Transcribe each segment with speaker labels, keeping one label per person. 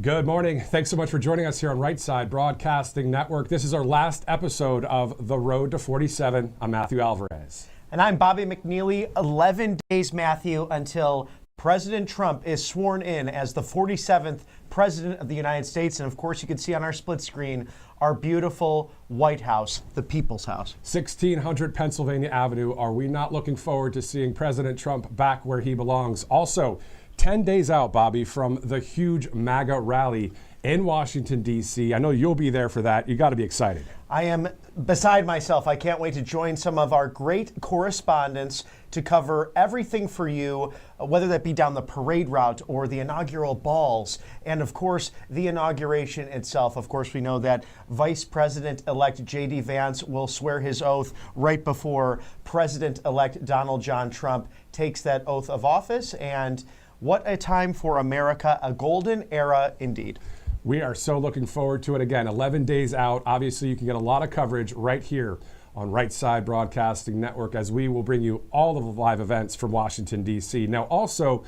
Speaker 1: Good morning. Thanks so much for joining us here on Right Side Broadcasting Network. This is our last episode of The Road to 47. I'm Matthew Alvarez.
Speaker 2: And I'm Bobby McNeely. 11 days, Matthew, until President Trump is sworn in as the 47th President of the United States. And of course, you can see on our split screen our beautiful White House, the People's House.
Speaker 1: 1600 Pennsylvania Avenue. Are we not looking forward to seeing President Trump back where he belongs? Also, 10 days out, Bobby, from the huge MAGA rally in Washington, D.C. I know you'll be there for that. You got to be excited.
Speaker 2: I am beside myself. I can't wait to join some of our great correspondents to cover everything for you, whether that be down the parade route or the inaugural balls, and of course, the inauguration itself. Of course, we know that Vice President-elect J.D. Vance will swear his oath right before President-elect Donald John Trump takes that oath of office. And what a time for America, a golden era indeed.
Speaker 1: We are so looking forward to it. Again, 11 days out. Obviously, you can get a lot of coverage right here on Right Side Broadcasting Network, as we will bring you all of the live events from Washington, D.C. Now, also,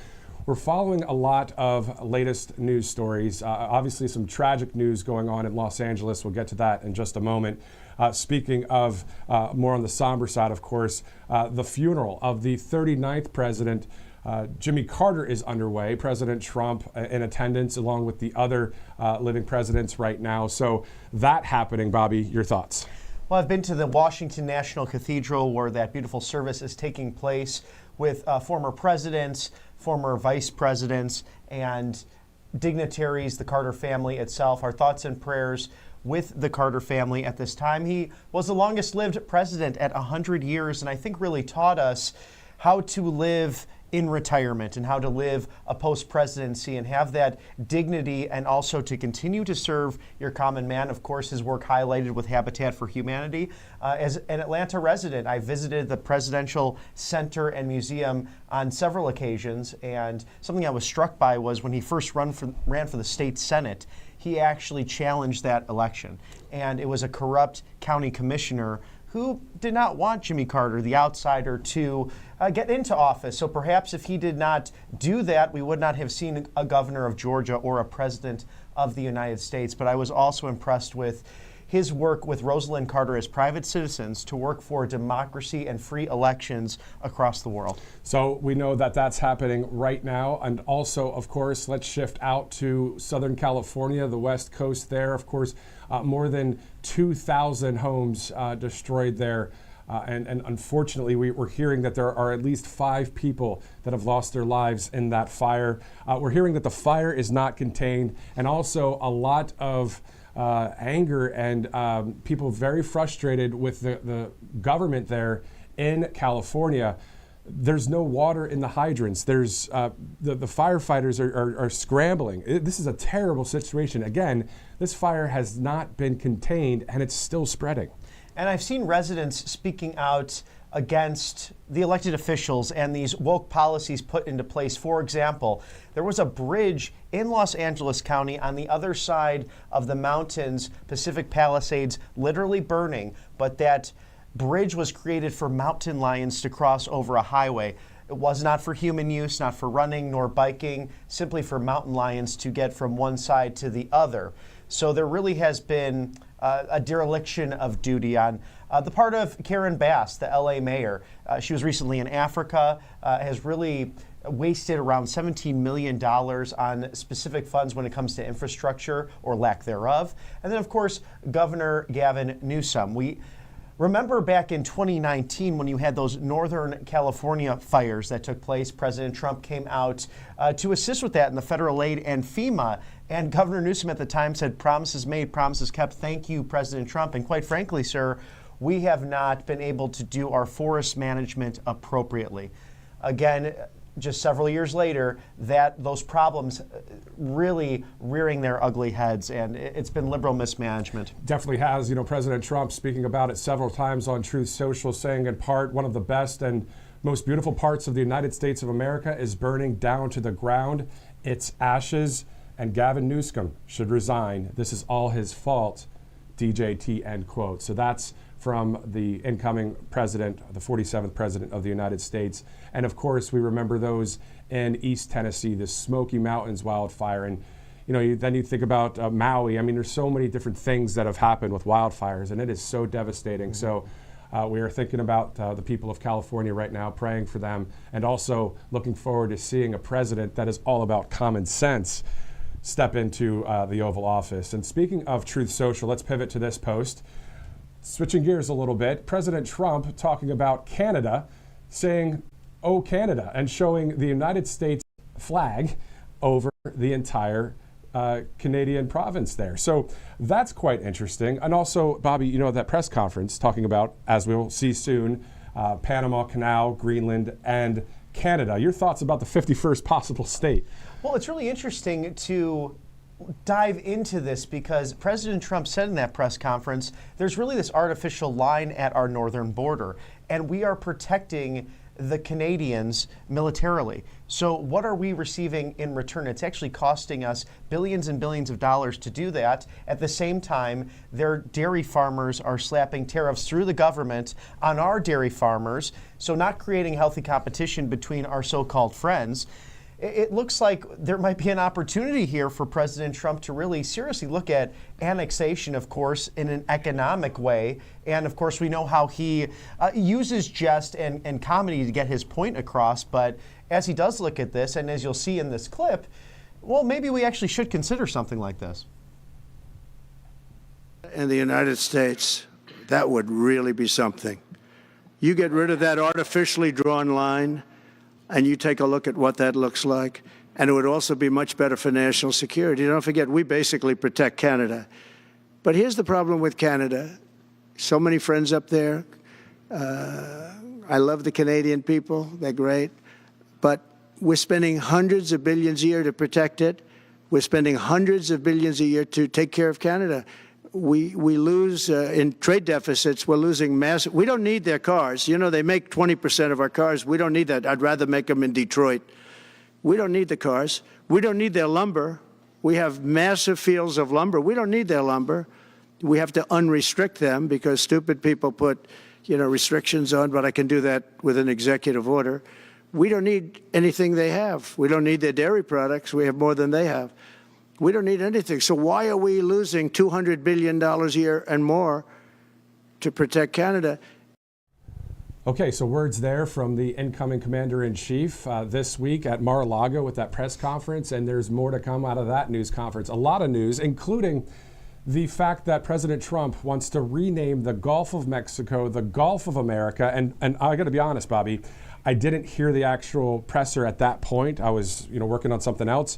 Speaker 1: we're following a lot of latest news stories. Obviously, some tragic news going on in Los Angeles. We'll get to that in just a moment. Speaking of more on the somber side, of course, the funeral of the 39th president, Jimmy Carter, is underway. President Trump in attendance, along with the other living presidents right now. So that happening, Bobby, your thoughts?
Speaker 2: Well, I've been to the Washington National Cathedral where that beautiful service is taking place with former presidents, former vice presidents, and dignitaries, the Carter family itself. Our thoughts and prayers with the Carter family at this time. He was the longest lived president at 100 years, and I think really taught us how to live in retirement and how to live a post-presidency and have that dignity, and also to continue to serve your common man. Of course, his work highlighted with Habitat for Humanity. As an Atlanta resident, I visited the Presidential Center and Museum on several occasions, and something I was struck by was when he first ran for the state Senate, he actually challenged that election. And it was a corrupt county commissioner who did not want Jimmy Carter, the outsider, to get into office. So perhaps if he did not do that, we would not have seen a governor of Georgia or a president of the United States. But I was also impressed with his work with Rosalind Carter as private citizens to work for democracy and free elections across the world.
Speaker 1: So we know that that's happening right now. And also, of course, let's shift out to Southern California, the West Coast there. Of course, more than 2,000 homes destroyed there. And unfortunately, we're hearing that there are at least 5 people that have lost their lives in that fire. We're hearing that the fire is not contained, and also a lot of anger and people very frustrated with the government there in California. There's no water in the hydrants. There's the firefighters are scrambling. This is a terrible situation. Again, this fire has not been contained, and it's still spreading.
Speaker 2: And I've seen residents speaking out against the elected officials and these woke policies put into place. For example, there was a bridge in Los Angeles County on the other side of the mountains, Pacific Palisades, literally burning, but that bridge was created for mountain lions to cross over a highway. It was not for human use, not for running nor biking, simply for mountain lions to get from one side to the other. So there really has been a dereliction of duty on the part of Karen Bass, the LA mayor. She was recently in Africa, has really wasted around $17 million on specific funds when it comes to infrastructure or lack thereof. And then, of course, Governor Gavin Newsom. We remember back in 2019 when you had those Northern California fires that took place. President Trump came out to assist with that in the federal aid and FEMA. And Governor Newsom at the time said, promises made, promises kept. Thank you, President Trump. And quite frankly, sir, we have not been able to do our forest management appropriately. Again, just several years later, those problems really rearing their ugly heads, and it's been liberal mismanagement.
Speaker 1: Definitely has. You know, President Trump speaking about it several times on Truth Social, saying in part, one of the best and most beautiful parts of the United States of America is burning down to the ground. It's ashes, and Gavin Newsom should resign. This is all his fault. DJT, end quote. So that's from the incoming president, the 47th president of the United States. And of course, we remember those in East Tennessee, the Smoky Mountains wildfire. And, then you think about Maui. I mean, there's so many different things that have happened with wildfires, and it is so devastating. So we are thinking about the people of California right now, praying for them, and also looking forward to seeing a president that is all about common sense step into the Oval Office. And speaking of Truth Social, let's pivot to this post. Switching gears a little bit, President Trump talking about Canada, saying, "Oh, Canada," and showing the United States flag over the entire Canadian province there. So that's quite interesting. And also, Bobby, that press conference talking about, as we'll see soon, Panama Canal, Greenland, and Canada. Your thoughts about the 51st possible state?
Speaker 2: Well, it's really interesting to dive into this because President Trump said in that press conference, there's really this artificial line at our northern border, and we are protecting the Canadians militarily. So what are we receiving in return? It's actually costing us billions and billions of dollars to do that. At the same time, their dairy farmers are slapping tariffs through the government on our dairy farmers, so not creating healthy competition between our so-called friends. It looks like there might be an opportunity here for President Trump to really seriously look at annexation, of course, in an economic way. And of course, we know how he uses jest and comedy to get his point across. But as he does look at this, and as you'll see in this clip, well, maybe we actually should consider something like this.
Speaker 3: In the United States, that would really be something. You get rid of that artificially drawn line, and you take a look at what that looks like, and it would also be much better for national security. Don't forget, we basically protect Canada. But here's the problem with Canada. So many friends up there. I love the Canadian people. They're great. But we're spending hundreds of billions a year to protect it. We're spending hundreds of billions a year to take care of Canada. We lose in trade deficits. We're losing massive. We don't need their cars. They make 20% of our cars. We don't need that. I'd rather make them in Detroit. We don't need the cars. We don't need their lumber. We have massive fields of lumber. We don't need their lumber. We have to unrestrict them because stupid people put, restrictions on, but I can do that with an executive order. We don't need anything they have. We don't need their dairy products. We have more than they have. We don't need anything. So why are we losing $200 billion a year and more to protect Canada?
Speaker 1: Okay, so words there from the incoming commander-in-chief this week at Mar-a-Lago with that press conference, and there's more to come out of that news conference. A lot of news, including the fact that President Trump wants to rename the Gulf of Mexico the Gulf of America. And I got to be honest, Bobby, I didn't hear the actual presser at that point. I was working on something else.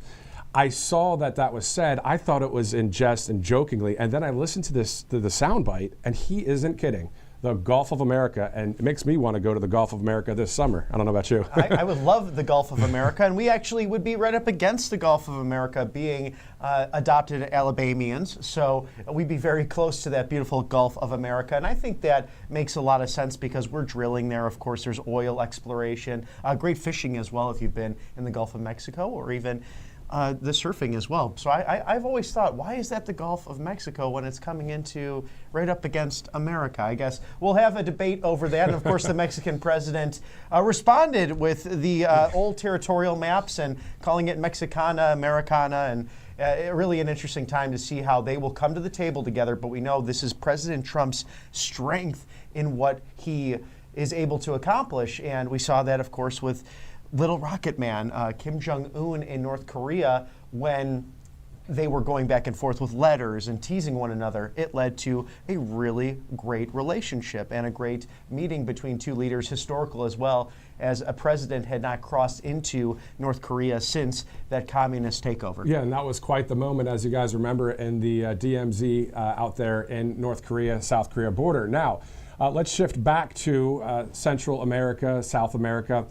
Speaker 1: I saw that was said. I thought it was in jest and jokingly, and then I listened to the soundbite, and he isn't kidding. The Gulf of America, and it makes me want to go to the Gulf of America this summer. I don't know about you.
Speaker 2: I would love the Gulf of America, and we actually would be right up against the Gulf of America being adopted Alabamians, so we'd be very close to that beautiful Gulf of America, and I think that makes a lot of sense because we're drilling there. Of course, there's oil exploration, great fishing as well if you've been in the Gulf of Mexico, or even the surfing as well. So I've always thought, why is that the Gulf of Mexico when it's coming into right up against America? I guess we'll have a debate over that. And of course, the Mexican president responded with the old territorial maps and calling it Mexicana, Americana, and really an interesting time to see how they will come to the table together. But we know this is President Trump's strength in what he is able to accomplish. And we saw that, of course, with Little Rocket Man, Kim Jong-un in North Korea, when they were going back and forth with letters and teasing one another. It led to a really great relationship and a great meeting between two leaders, historical as well, as a president had not crossed into North Korea since that communist takeover.
Speaker 1: Yeah, and that was quite the moment, as you guys remember, in the DMZ out there in North Korea, South Korea border. Now, let's shift back to Central America, South America.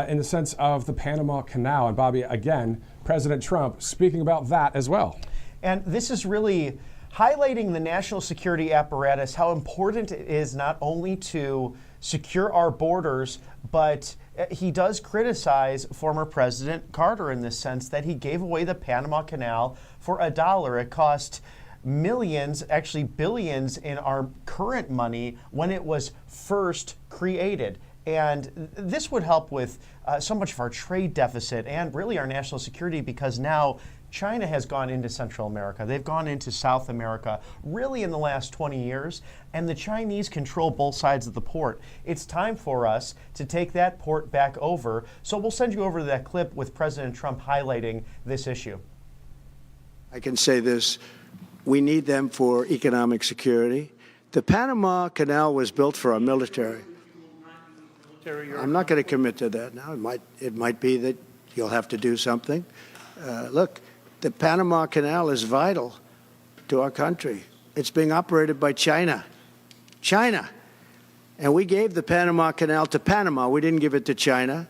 Speaker 1: In the sense of the Panama Canal. And Bobby, again, President Trump speaking about that as well.
Speaker 2: And this is really highlighting the national security apparatus, how important it is not only to secure our borders, but he does criticize former President Carter in this sense that he gave away the Panama Canal for $1. It cost millions, actually billions in our current money when it was first created. And this would help with so much of our trade deficit and really our national security, because now China has gone into Central America. They've gone into South America really in the last 20 years, and the Chinese control both sides of the port. It's time for us to take that port back over. So we'll send you over to that clip with President Trump highlighting this issue.
Speaker 3: I can say this. We need them for economic security. The Panama Canal was built for our military. I'm not going to commit to that now. It might be that you'll have to do something. Look, the Panama Canal is vital to our country. It's being operated by China. China. And we gave the Panama Canal to Panama. We didn't give it to China.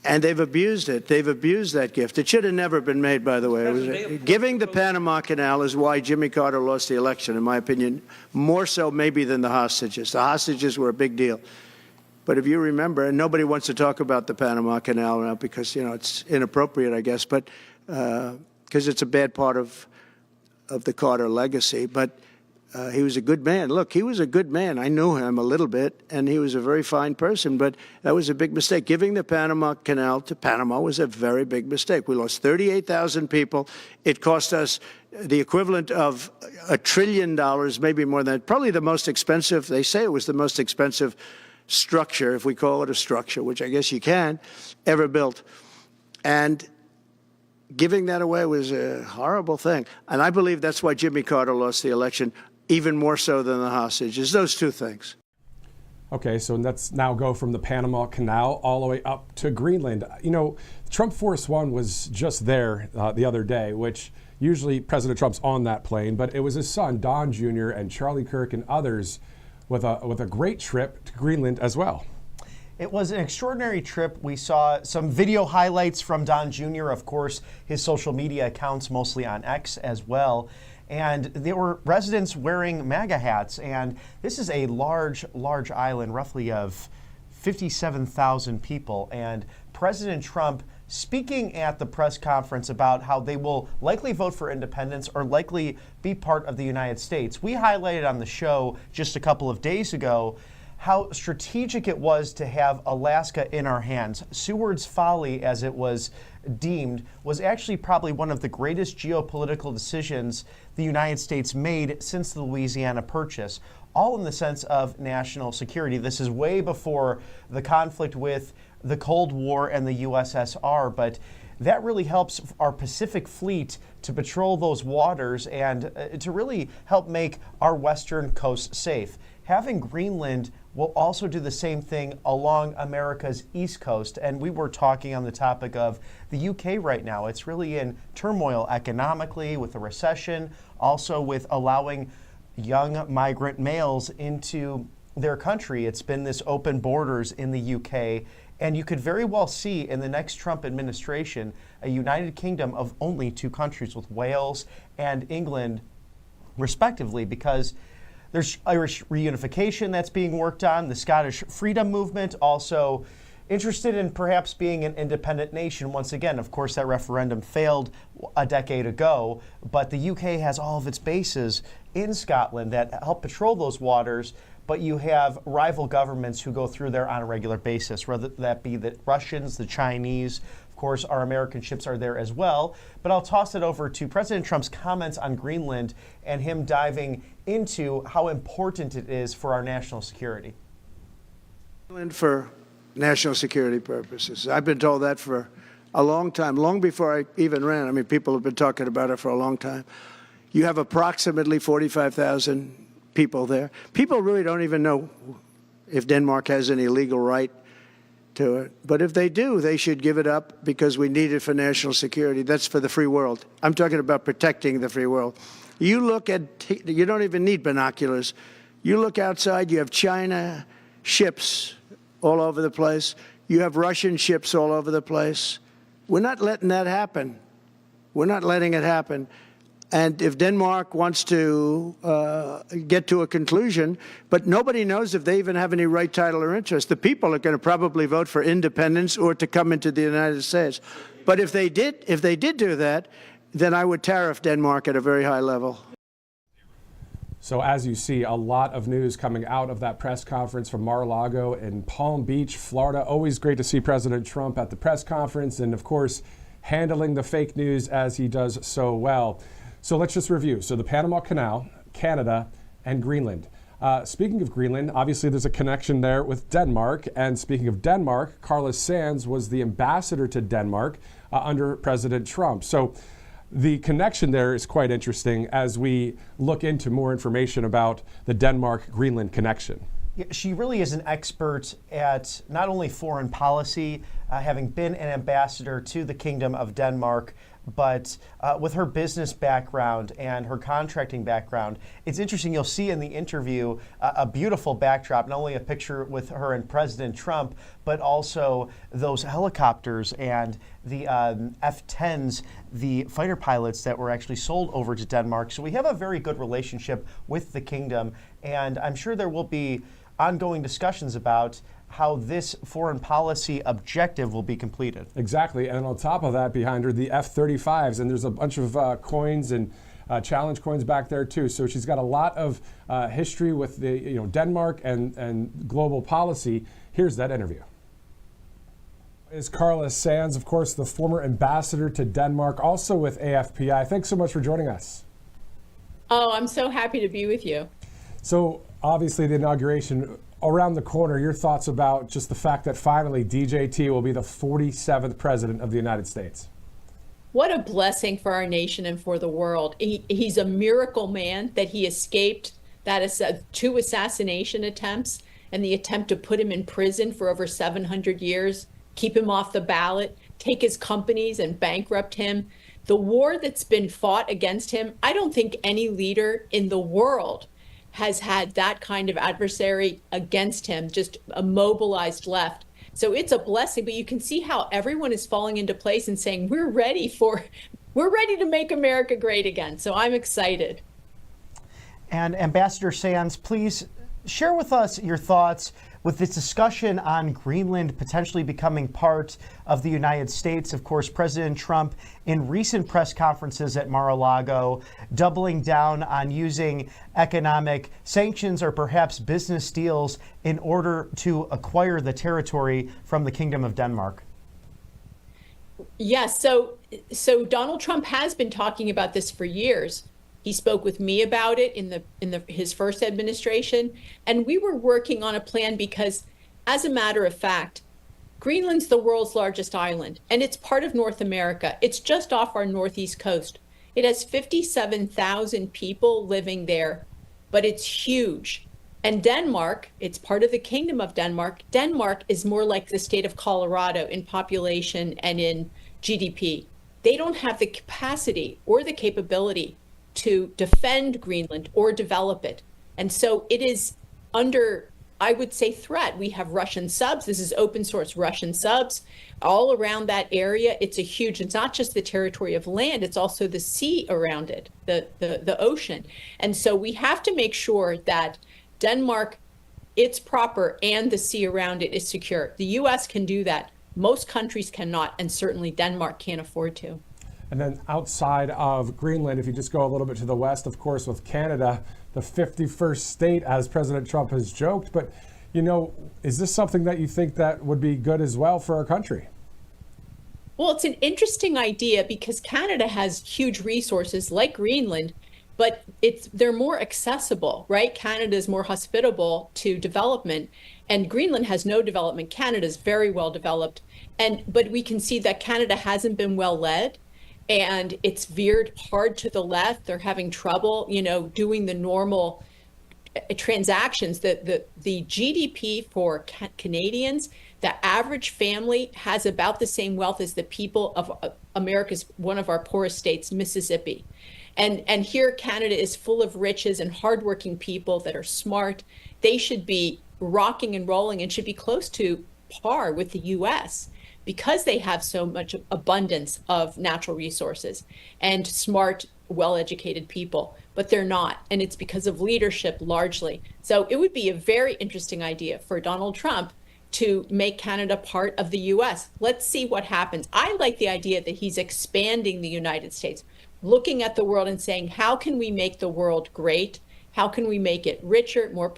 Speaker 3: And they've abused it. They've abused that gift. It should have never been made, by the way. Giving the Panama Canal is why Jimmy Carter lost the election, in my opinion, more so maybe than the hostages. The hostages were a big deal. But if you remember, and nobody wants to talk about the Panama Canal now because, it's inappropriate, I guess, but because it's a bad part of the Carter legacy. But he was a good man. Look, he was a good man. I knew him a little bit, and he was a very fine person. But that was a big mistake. Giving the Panama Canal to Panama was a very big mistake. We lost 38,000 people. It cost us the equivalent of $1 trillion, maybe more than that. Probably the most expensive. They say it was the most expensive structure, if we call it a structure, which I guess you can, ever built. And giving that away was a horrible thing. And I believe that's why Jimmy Carter lost the election, even more so than the hostages. Those two things.
Speaker 1: Okay, so let's now go from the Panama Canal all the way up to Greenland. Trump Force One was just there the other day, which usually President Trump's on that plane, but it was his son, Don Jr., and Charlie Kirk and others with a great trip to Greenland as well.
Speaker 2: It was an extraordinary trip. We saw some video highlights from Don Jr., of course, his social media accounts, mostly on X as well. And there were residents wearing MAGA hats. And this is a large, large island, roughly of 57,000 people. And President Trump speaking at the press conference about how they will likely vote for independence or likely be part of the United States. We highlighted on the show just a couple of days ago how strategic it was to have Alaska in our hands. Seward's Folly, as it was deemed, was actually probably one of the greatest geopolitical decisions the United States made since the Louisiana Purchase, all in the sense of national security. This is way before the conflict with the Cold War and the USSR, but that really helps our Pacific Fleet to patrol those waters and to really help make our western coast safe. Having Greenland will also do the same thing along America's east coast. And we were talking on the topic of the UK right now. It's really in turmoil economically with the recession, also with allowing young migrant males into their country. It's been this open borders in the UK. And you could very well see in the next Trump administration a United Kingdom of only two countries, with Wales and England respectively, because there's Irish reunification that's being worked on, the Scottish freedom movement also interested in perhaps being an independent nation once again. Of course, that referendum failed a decade ago, but the UK has all of its bases in Scotland that help patrol those waters, but you have rival governments who go through there on a regular basis, whether that be the Russians, the Chinese. Of course, our American ships are there as well. But I'll toss it over to President Trump's comments on Greenland and him diving into how important it is for our national security.
Speaker 3: Greenland for national security purposes. I've been told that for a long time, long before I even ran. I mean, people have been talking about it for a long time. You have approximately 45,000 people there. People really don't even know if Denmark has any legal right to it. But if they do, they should give it up because we need it for national security. That's for the free world. I'm talking about protecting the free world. You look at, you don't even need binoculars. You look outside, you have China ships all over the place. You have Russian ships all over the place. We're not letting that happen. We're not letting it happen. And if Denmark wants to get to a conclusion, but nobody knows if they even have any right, title, or interest. The people are going to probably vote for independence or to come into the United States. But if they did do that, then I would tariff Denmark at a very high level.
Speaker 1: So as you see, a lot of news coming out of that press conference from Mar-a-Lago in Palm Beach, Florida. Always great to see President Trump at the press conference. And of course, handling the fake news as he does so well. So let's just review. So the Panama Canal, Canada, and Greenland. Speaking of Greenland, obviously there's a connection there with Denmark. And speaking of Denmark, Carla Sands was the ambassador to Denmark under President Trump. So the connection there is quite interesting as we look into more information about the Denmark-Greenland connection.
Speaker 2: Yeah, she really is an expert at not only foreign policy, having been an ambassador to the Kingdom of Denmark, but with her business background and her contracting background. It's interesting, you'll see in the interview a beautiful backdrop, not only a picture with her and President Trump, but also those helicopters and the F-10s, the fighter pilots that were actually sold over to Denmark. So we have a very good relationship with the kingdom, and I'm sure there will be ongoing discussions about how this foreign policy objective will be completed.
Speaker 1: Exactly, and on top of that, behind her, the F-35s, and there's a bunch of coins and challenge coins back there too. So she's got a lot of history with the Denmark and global policy. Here's that interview. Is Carla Sands, of course, the former ambassador to Denmark, also with AFPI. Thanks so much for joining us.
Speaker 4: Oh, I'm so happy to be with you.
Speaker 1: So obviously the inauguration around the corner, your thoughts about just the fact that finally DJT will be the 47th president of the United States.
Speaker 4: What a blessing for our nation and for the world. He's a miracle man that he escaped two assassination attempts and the attempt to put him in prison for over 700 years, keep him off the ballot, take his companies and bankrupt him. The war that's been fought against him, I don't think any leader in the world has had that kind of adversary against him, just a mobilized left. So it's a blessing, but you can see how everyone is falling into place and saying, we're ready to make America great again. So I'm excited.
Speaker 2: And Ambassador Sands, please share with us your thoughts with this discussion on Greenland potentially becoming part of the United States. Of course, President Trump in recent press conferences at Mar-a-Lago doubling down on using economic sanctions or perhaps business deals in order to acquire the territory from the Kingdom of Denmark.
Speaker 4: Yes, so Donald Trump has been talking about this for years. He spoke with me about it in his first administration, and we were working on a plan because, as a matter of fact, Greenland's the world's largest island, and it's part of North America. It's just off our northeast coast. It has 57,000 people living there, but it's huge. And Denmark, it's part of the Kingdom of Denmark. Denmark is more like the state of Colorado in population and in GDP. They don't have the capacity or the capability to defend Greenland or develop it. And so it is under, I would say, threat. We have Russian subs. This is open source Russian subs all around that area. It's it's not just the territory of land, it's also the sea around it, the ocean. And so we have to make sure that Denmark, it's proper, and the sea around it is secure. The US can do that. Most countries cannot, and certainly Denmark can't afford to.
Speaker 1: And then outside of Greenland, if you just go a little bit to the west, of course, with Canada, the 51st state, as President Trump has joked. But, is this something that you think that would be good as well for our country?
Speaker 4: Well, it's an interesting idea because Canada has huge resources like Greenland, but they're more accessible, right? Canada is more hospitable to development, and Greenland has no development. Canada is very well developed, but we can see that Canada hasn't been well led. And it's veered hard to the left. They're having trouble, doing the normal transactions. The GDP for Canadians, the average family has about the same wealth as the people of America's, one of our poorest states, Mississippi. And here Canada is full of riches and hardworking people that are smart. They should be rocking and rolling and should be close to par with the US. Because they have so much abundance of natural resources and smart, well-educated people, but they're not. And it's because of leadership largely. So it would be a very interesting idea for Donald Trump to make Canada part of the US. Let's see what happens. I like the idea that he's expanding the United States, looking at the world and saying, how can we make the world great? How can we make it richer, more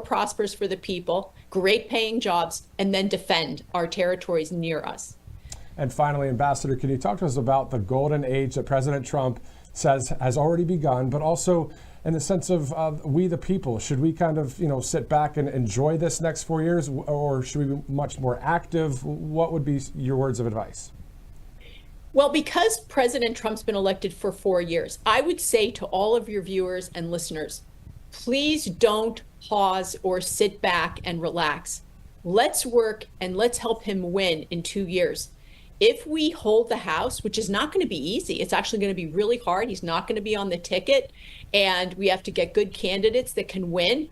Speaker 4: prosperous for the people, great paying jobs, and then defend our territories near us?
Speaker 1: And finally, Ambassador, can you talk to us about the golden age that President Trump says has already begun, but also in the sense of we the people? Should we kind of, sit back and enjoy this next 4 years, or should we be much more active? What would be your words of advice?
Speaker 4: Well, because President Trump's been elected for 4 years, I would say to all of your viewers and listeners, please don't pause or sit back and relax. Let's work and let's help him win in 2 years. If we hold the House, which is not going to be easy, it's actually going to be really hard. He's not going to be on the ticket, and we have to get good candidates that can win.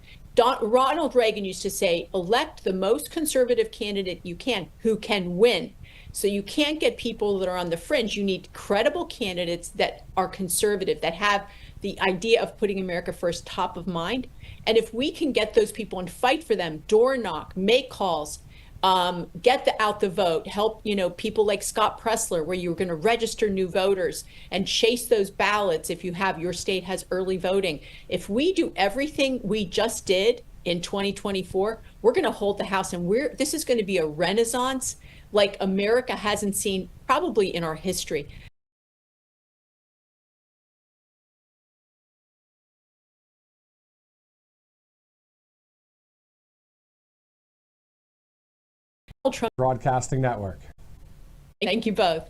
Speaker 4: Ronald Reagan used to say, elect the most conservative candidate you can, who can win. So you can't get people that are on the fringe. You need credible candidates that are conservative, that have the idea of putting America first top of mind. And if we can get those people and fight for them, door knock, make calls, get out the vote, help, people like Scott Pressler, where you're going to register new voters and chase those ballots if your state has early voting. If we do everything we just did in 2024, we're going to hold the House, and this is going to be a renaissance like America hasn't seen probably in our history.
Speaker 1: Broadcasting Network.
Speaker 4: Thank you both.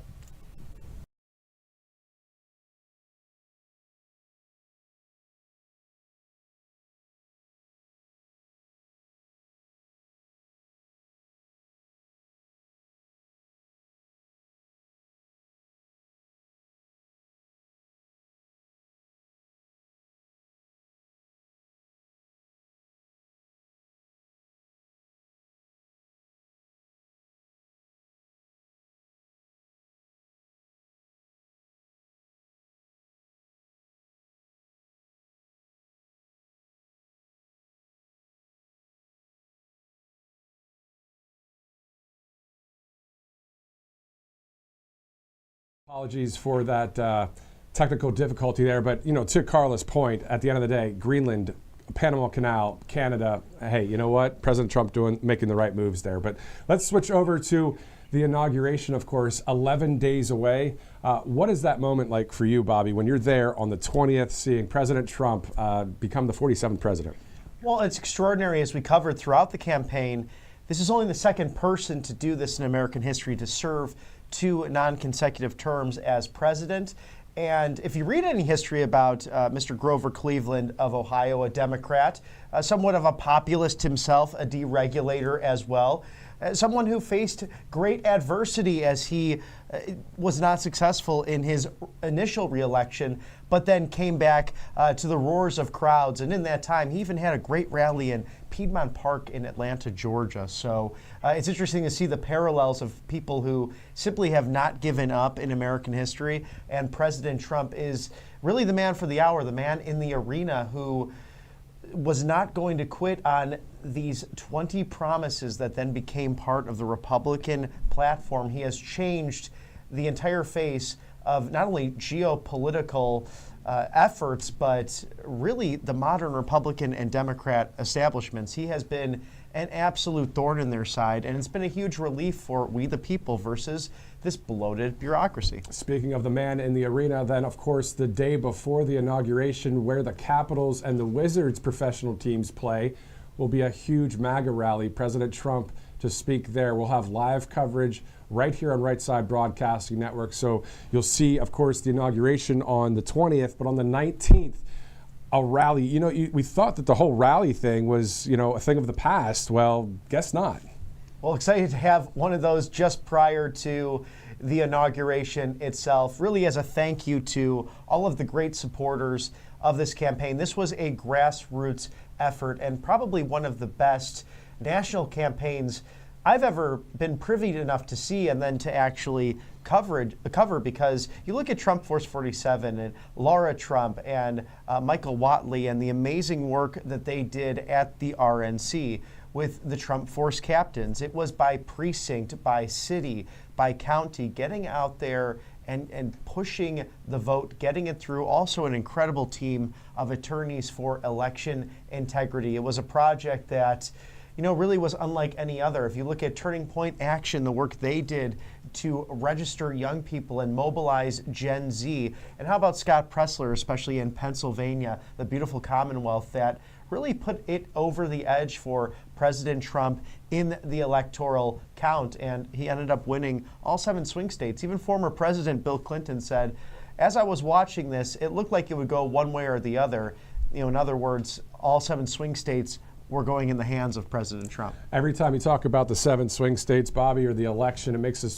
Speaker 1: Apologies for that technical difficulty there, but to Carla's point, at the end of the day, Greenland, Panama Canal, Canada, hey, you know what? President Trump making the right moves there. But let's switch over to the inauguration, of course, 11 days away. What is that moment like for you, Bobby, when you're there on the 20th, seeing President Trump become the 47th president?
Speaker 2: Well, it's extraordinary, as we covered throughout the campaign. This is only the second person to do this in American history, to serve 2 non-consecutive terms as president. And if you read any history about Mr. Grover Cleveland of Ohio, a Democrat, somewhat of a populist himself, a deregulator as well, someone who faced great adversity as he was not successful in his initial reelection, but then came back to the roars of crowds. And in that time, he even had a great rally in Piedmont Park in Atlanta, Georgia. So it's interesting to see the parallels of people who simply have not given up in American history. And President Trump is really the man for the hour, the man in the arena who was not going to quit on these 20 promises that then became part of the Republican platform. He has changed the entire face of not only geopolitical efforts, but really the modern Republican and Democrat establishments. He has been an absolute thorn in their side, and it's been a huge relief for we the people versus this bloated bureaucracy.
Speaker 1: Speaking of the man in the arena, then of course the day before the inauguration, where the Capitals and the Wizards professional teams play, will be a huge MAGA rally. President Trump to speak there. We'll have live coverage right here on Right Side Broadcasting Network. So you'll see, of course, the inauguration on the 20th, but on the 19th, a rally. We thought that the whole rally thing was, a thing of the past. Well, guess not.
Speaker 2: Well, excited to have one of those just prior to the inauguration itself, really as a thank you to all of the great supporters of this campaign. This was a grassroots effort and probably one of the best national campaigns I've ever been privy enough to see and then to actually cover, because you look at Trump Force 47 and Laura Trump and Michael Whatley and the amazing work that they did at the RNC with the Trump Force captains. It was by precinct, by city, by county, getting out there and pushing the vote, getting it through. Also an incredible team of attorneys for election integrity. It was a project that really was unlike any other. If you look at Turning Point Action, the work they did to register young people and mobilize Gen Z. And how about Scott Pressler, especially in Pennsylvania, the beautiful Commonwealth that really put it over the edge for President Trump in the electoral count. And he ended up winning all 7 swing states. Even former President Bill Clinton said, as I was watching this, it looked like it would go one way or the other. In other words, all 7 swing states were going in the hands of President Trump.
Speaker 1: Every time you talk about the 7 swing states, Bobby, or the election, it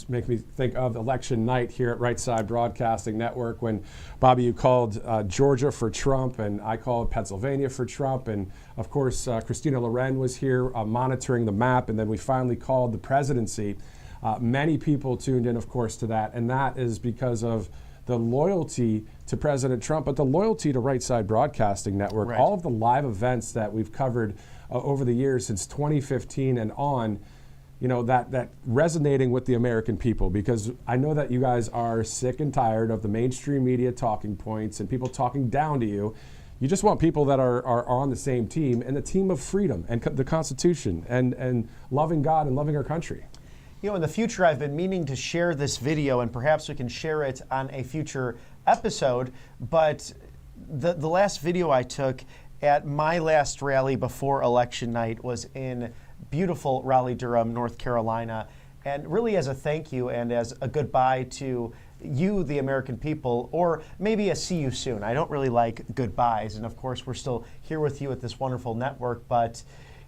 Speaker 1: make me think of election night here at Right Side Broadcasting Network when, Bobby, you called Georgia for Trump and I called Pennsylvania for Trump. And of course, Christina Loren was here monitoring the map. And then we finally called the presidency. Many people tuned in, of course, to that. And that is because of the loyalty to President Trump, but the loyalty to Right Side Broadcasting Network.
Speaker 2: Right.
Speaker 1: All of the live events that we've covered over the years since 2015 and on, that resonating with the American people, because I know that you guys are sick and tired of the mainstream media talking points and people talking down to you. You just want people that are on the same team and the team of freedom and the Constitution and loving God and loving our country.
Speaker 2: In the future, I've been meaning to share this video, and perhaps we can share it on a future episode, but the last video I took at my last rally before election night was in beautiful Raleigh-Durham, North Carolina, and really as a thank you and as a goodbye to you, the American people, or maybe a see you soon. I don't really like goodbyes, and of course we're still here with you at this wonderful network, but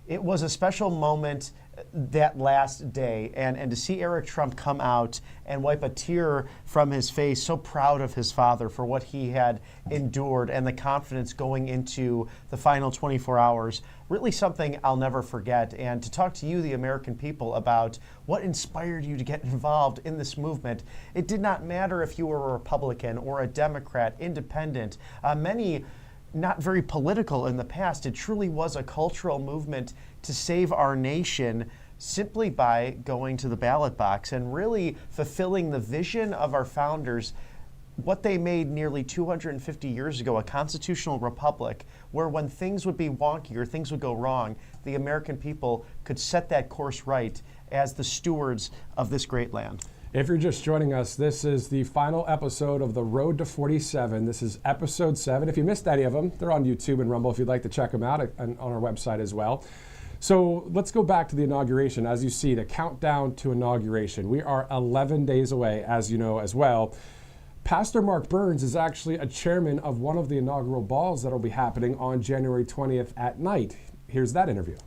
Speaker 2: it was a special moment that last day, and to see Eric Trump come out and wipe a tear from his face, so proud of his father for what he had endured and the confidence going into the final 24 hours, really something I'll never forget. And to talk to you, the American people, about what inspired you to get involved in this movement. It did not matter if you were a Republican or a Democrat, independent, many not very political in the past. It truly was a cultural movement to save our nation simply by going to the ballot box and really fulfilling the vision of our founders, what they made nearly 250 years ago, a constitutional republic where when things would be wonky or things would go wrong, the American people could set that course right as the stewards of this great land.
Speaker 1: If you're just joining us, this is the final episode of The Road to 47. This is episode 7. If you missed any of them, they're on YouTube and Rumble if you'd like to check them out, and on our website as well. So let's go back to the inauguration. As you see, the countdown to inauguration. We are 11 days away, as you know as well. Pastor Mark Burns is actually a chairman of one of the inaugural balls that will be happening on January 20th at night. Here's that interview.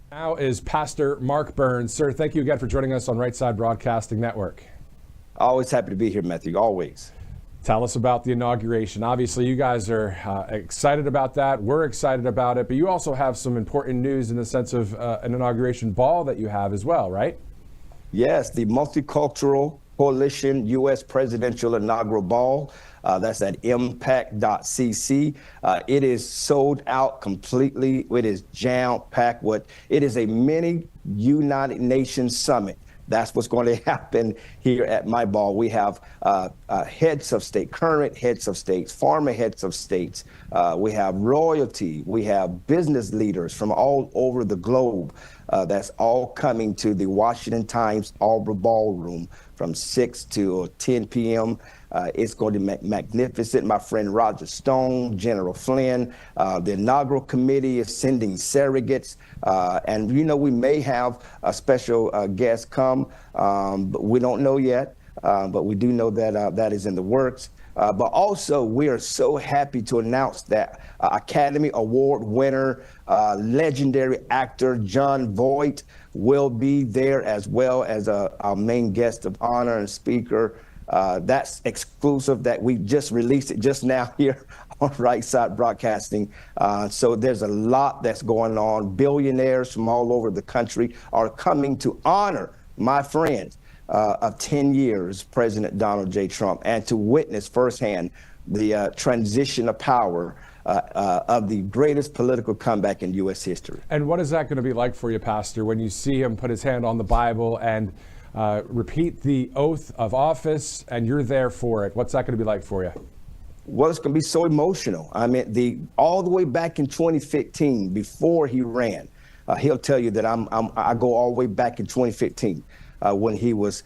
Speaker 1: Now is Pastor Mark Burns. Sir, thank you again for joining us on Right Side Broadcasting Network.
Speaker 5: Always happy to be here, Matthew, always.
Speaker 1: Tell us about the inauguration. Obviously, you guys are excited about that. We're excited about it, but you also have some important news in the sense of an inauguration ball that you have as well, right?
Speaker 5: Yes, the Multicultural Coalition U.S. Presidential Inaugural Ball. That's at impact.cc. It is sold out completely. It is jam-packed. It is a mini United Nations summit. That's what's going to happen here at my ball. We have heads of state, current heads of states, former heads of states. We have royalty. We have business leaders from all over the globe. That's all coming to the Washington Times Auburn Ballroom from 6 to 10 p.m. It's going to be magnificent. My friend Roger Stone, General Flynn, the inaugural committee is sending surrogates. And, we may have a special guest come, but we don't know yet. But we do know that that is in the works. But also, we are so happy to announce that Academy Award winner, legendary actor Jon Voight will be there, as well as our main guest of honor and speaker. That's exclusive, that we just released it just now here on Right Side Broadcasting. So there's a lot that's going on. Billionaires from all over the country are coming to honor my friend of 10 years, President Donald J. Trump, and to witness firsthand the transition of power of the greatest political comeback in U.S. history.
Speaker 1: And what is that going to be like for you, Pastor, when you see him put his hand on the Bible and repeat the oath of office, and you're there for it? What's that going to be like for you?
Speaker 5: Well, it's going to be so emotional. I mean, all the way back in 2015, before he ran, he'll tell you that I go all the way back in 2015. when he was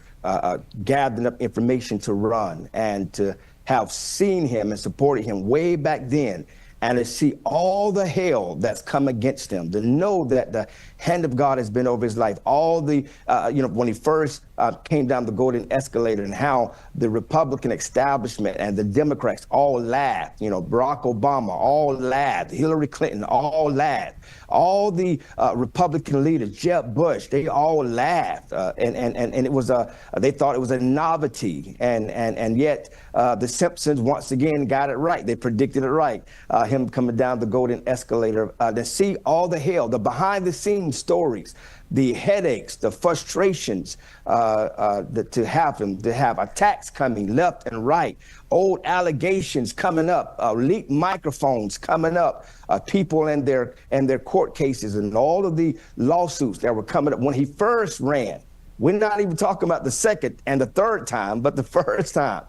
Speaker 5: gathering up information to run, and to have seen him and supported him way back then, and to see all the hell that's come against him, to know that the hand of God has been over his life. All the, when he first came down the golden escalator, and how the Republican establishment and the Democrats all laughed, Barack Obama all laughed, Hillary Clinton all laughed, all the Republican leaders, Jeb Bush, they all laughed, and it was they thought it was a novelty, and yet the Simpsons once again got it right. They predicted it right. Him coming down the golden escalator, to see all the hell, the behind the scenes stories, the headaches, the frustrations, to have attacks coming left and right, old allegations coming up, leaked microphones coming up, people and their court cases, and all of the lawsuits that were coming up when he first ran. We're not even talking about the second and the third time, but the first time.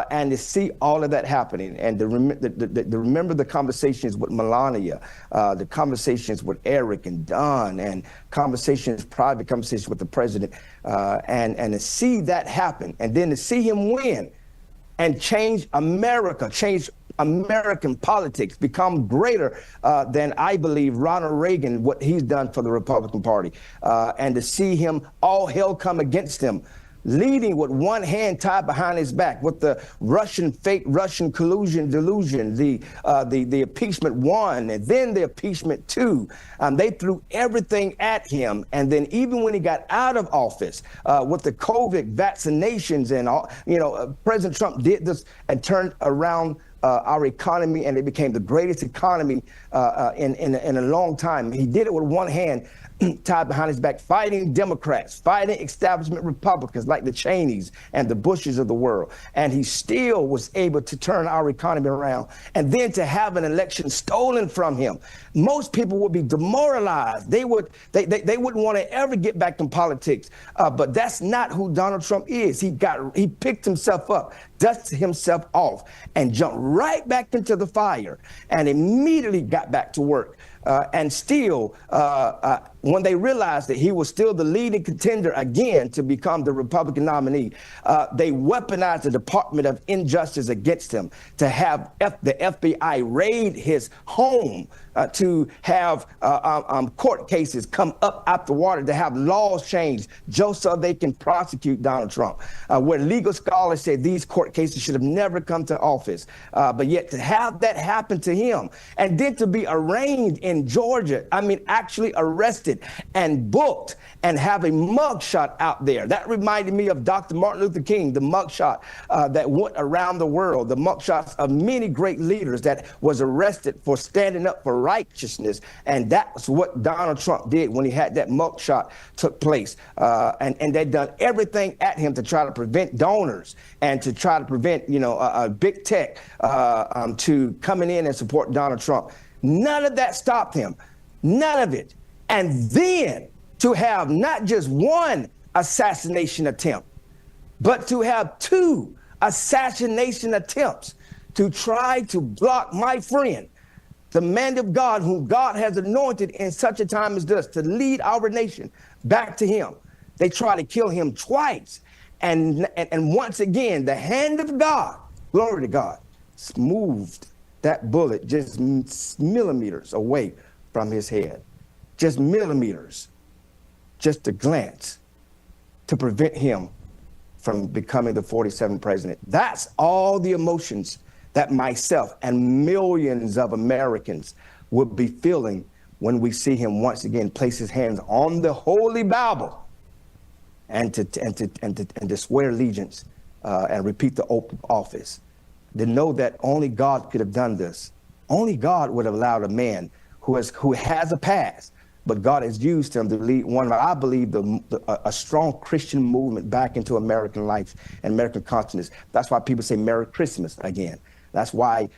Speaker 5: And to see all of that happening, and to remember the conversations with Melania, the conversations with Eric and Don, and private conversations with the president, and to see that happen, and then to see him win and change America, change American politics, become greater than, I believe, Ronald Reagan, what he's done for the Republican Party, and to see him, all hell come against him, leading with one hand tied behind his back, with the fake Russian collusion delusion, the impeachment 1 and then the impeachment 2. They threw everything at him. And then even when he got out of office, with the COVID vaccinations and all, President Trump did this and turned around our economy, and it became the greatest economy in a long time. He did it with one hand tied behind his back, fighting Democrats, fighting establishment Republicans like the Cheneys and the Bushes of the world. And he still was able to turn our economy around. And then to have an election stolen from him, most people would be demoralized. They wouldn't want to ever get back in politics. But that's not who Donald Trump is. He picked himself up, dusted himself off, and jumped right back into the fire, and immediately got back to work. And still, when they realized that he was still the leading contender again to become the Republican nominee, they weaponized the Department of Injustice against him, to have the FBI raid his home, to have court cases come up out the water, to have laws changed just so they can prosecute Donald Trump, where legal scholars say these court cases should have never come to office. But yet to have that happen to him, and then to be arraigned in Georgia, actually arrested and booked, and have a mugshot out there. That reminded me of Dr. Martin Luther King, the mugshot that went around the world, the mugshots of many great leaders that was arrested for standing up for righteousness. And that's what Donald Trump did when he had that mugshot took place. And they'd done everything at him to try to prevent donors, and to try to prevent, big tech to coming in and support Donald Trump. None of that stopped him. None of it. And then to have not just one assassination attempt, but to have 2 assassination attempts to try to block my friend, the man of God whom God has anointed in such a time as this to lead our nation back to him. They try to kill him twice. And once again, the hand of God, glory to God, moved that bullet just millimeters away from his head. Just millimeters, just a glance, to prevent him from becoming the 47th president. That's all the emotions that myself and millions of Americans would be feeling when we see him once again place his hands on the Holy Bible and to swear allegiance and repeat the oath of office. To know that only God could have done this. Only God would have allowed a man who has a past, but God has used him to lead one of, I believe, a strong Christian movement back into American life and American consciousness. That's why people say Merry Christmas again. That's why,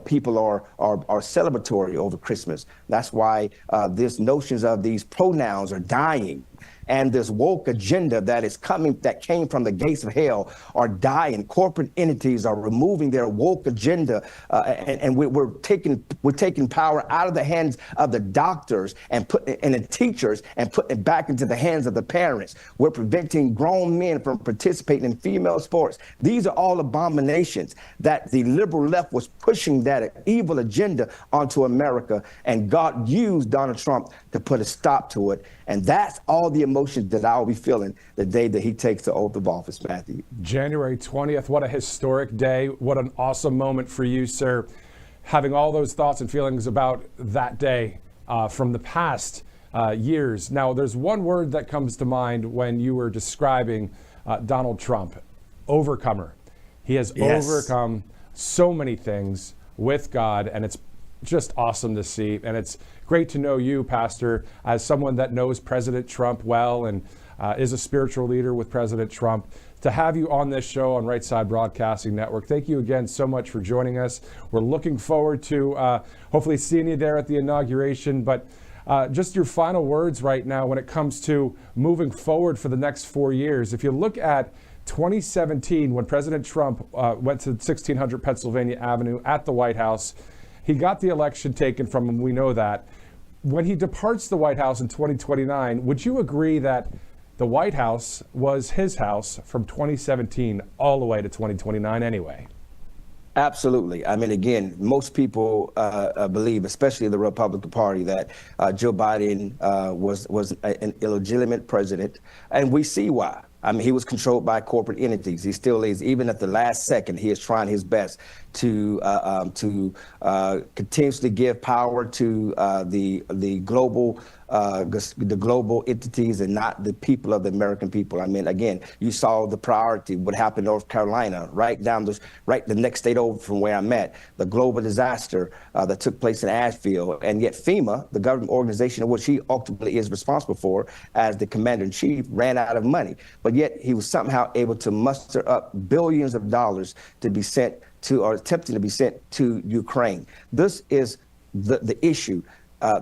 Speaker 5: people are celebratory over Christmas. That's why these notions of these pronouns are dying and this woke agenda that is coming, that came from the gates of hell, are dying. Corporate entities are removing their woke agenda, and we're taking power out of the hands of the doctors and the teachers and putting it back into the hands of the parents. We're preventing grown men from participating in female sports. These are all abominations that the liberal left was pushing that evil agenda onto America, and God used Donald Trump to put a stop to it. And that's all the emotions that I'll be feeling the day that he takes the oath of office, Matthew.
Speaker 1: January 20th, what a historic day. What an awesome moment for you, sir. Having all those thoughts and feelings about that day from the past years. Now, there's one word that comes to mind when you were describing Donald Trump: overcomer. He has overcome so many things with God, and it's just awesome to see. And it's great to know you, Pastor, as someone that knows President Trump well and is a spiritual leader with President Trump, to have you on this show on Right Side Broadcasting Network. Thank you again so much for joining us. We're looking forward to hopefully seeing you there at the inauguration. But just your final words right now when it comes to moving forward for the next 4 years. If you look at 2017, when President Trump went to 1600 Pennsylvania Avenue at the White House, he got the election taken from him. We know that. When he departs the White House in 2029, would you agree that the White House was his house from 2017 all the way to 2029 anyway?
Speaker 5: Absolutely. I mean, again, most people believe, especially the Republican Party, that Joe Biden was an illegitimate president, and we see why. I mean, he was controlled by corporate entities. He still is. Even at the last second, he is trying his best to continuously give power to the global entities and not the people of the American people. I mean, again, you saw the priority, what happened in North Carolina, right the next state over from where I'm at, the global disaster that took place in Asheville. And yet FEMA, the government organization of which he ultimately is responsible for as the commander-in-chief, ran out of money. But yet he was somehow able to muster up billions of dollars to be sent to, or attempting to be sent to, Ukraine. This is the issue.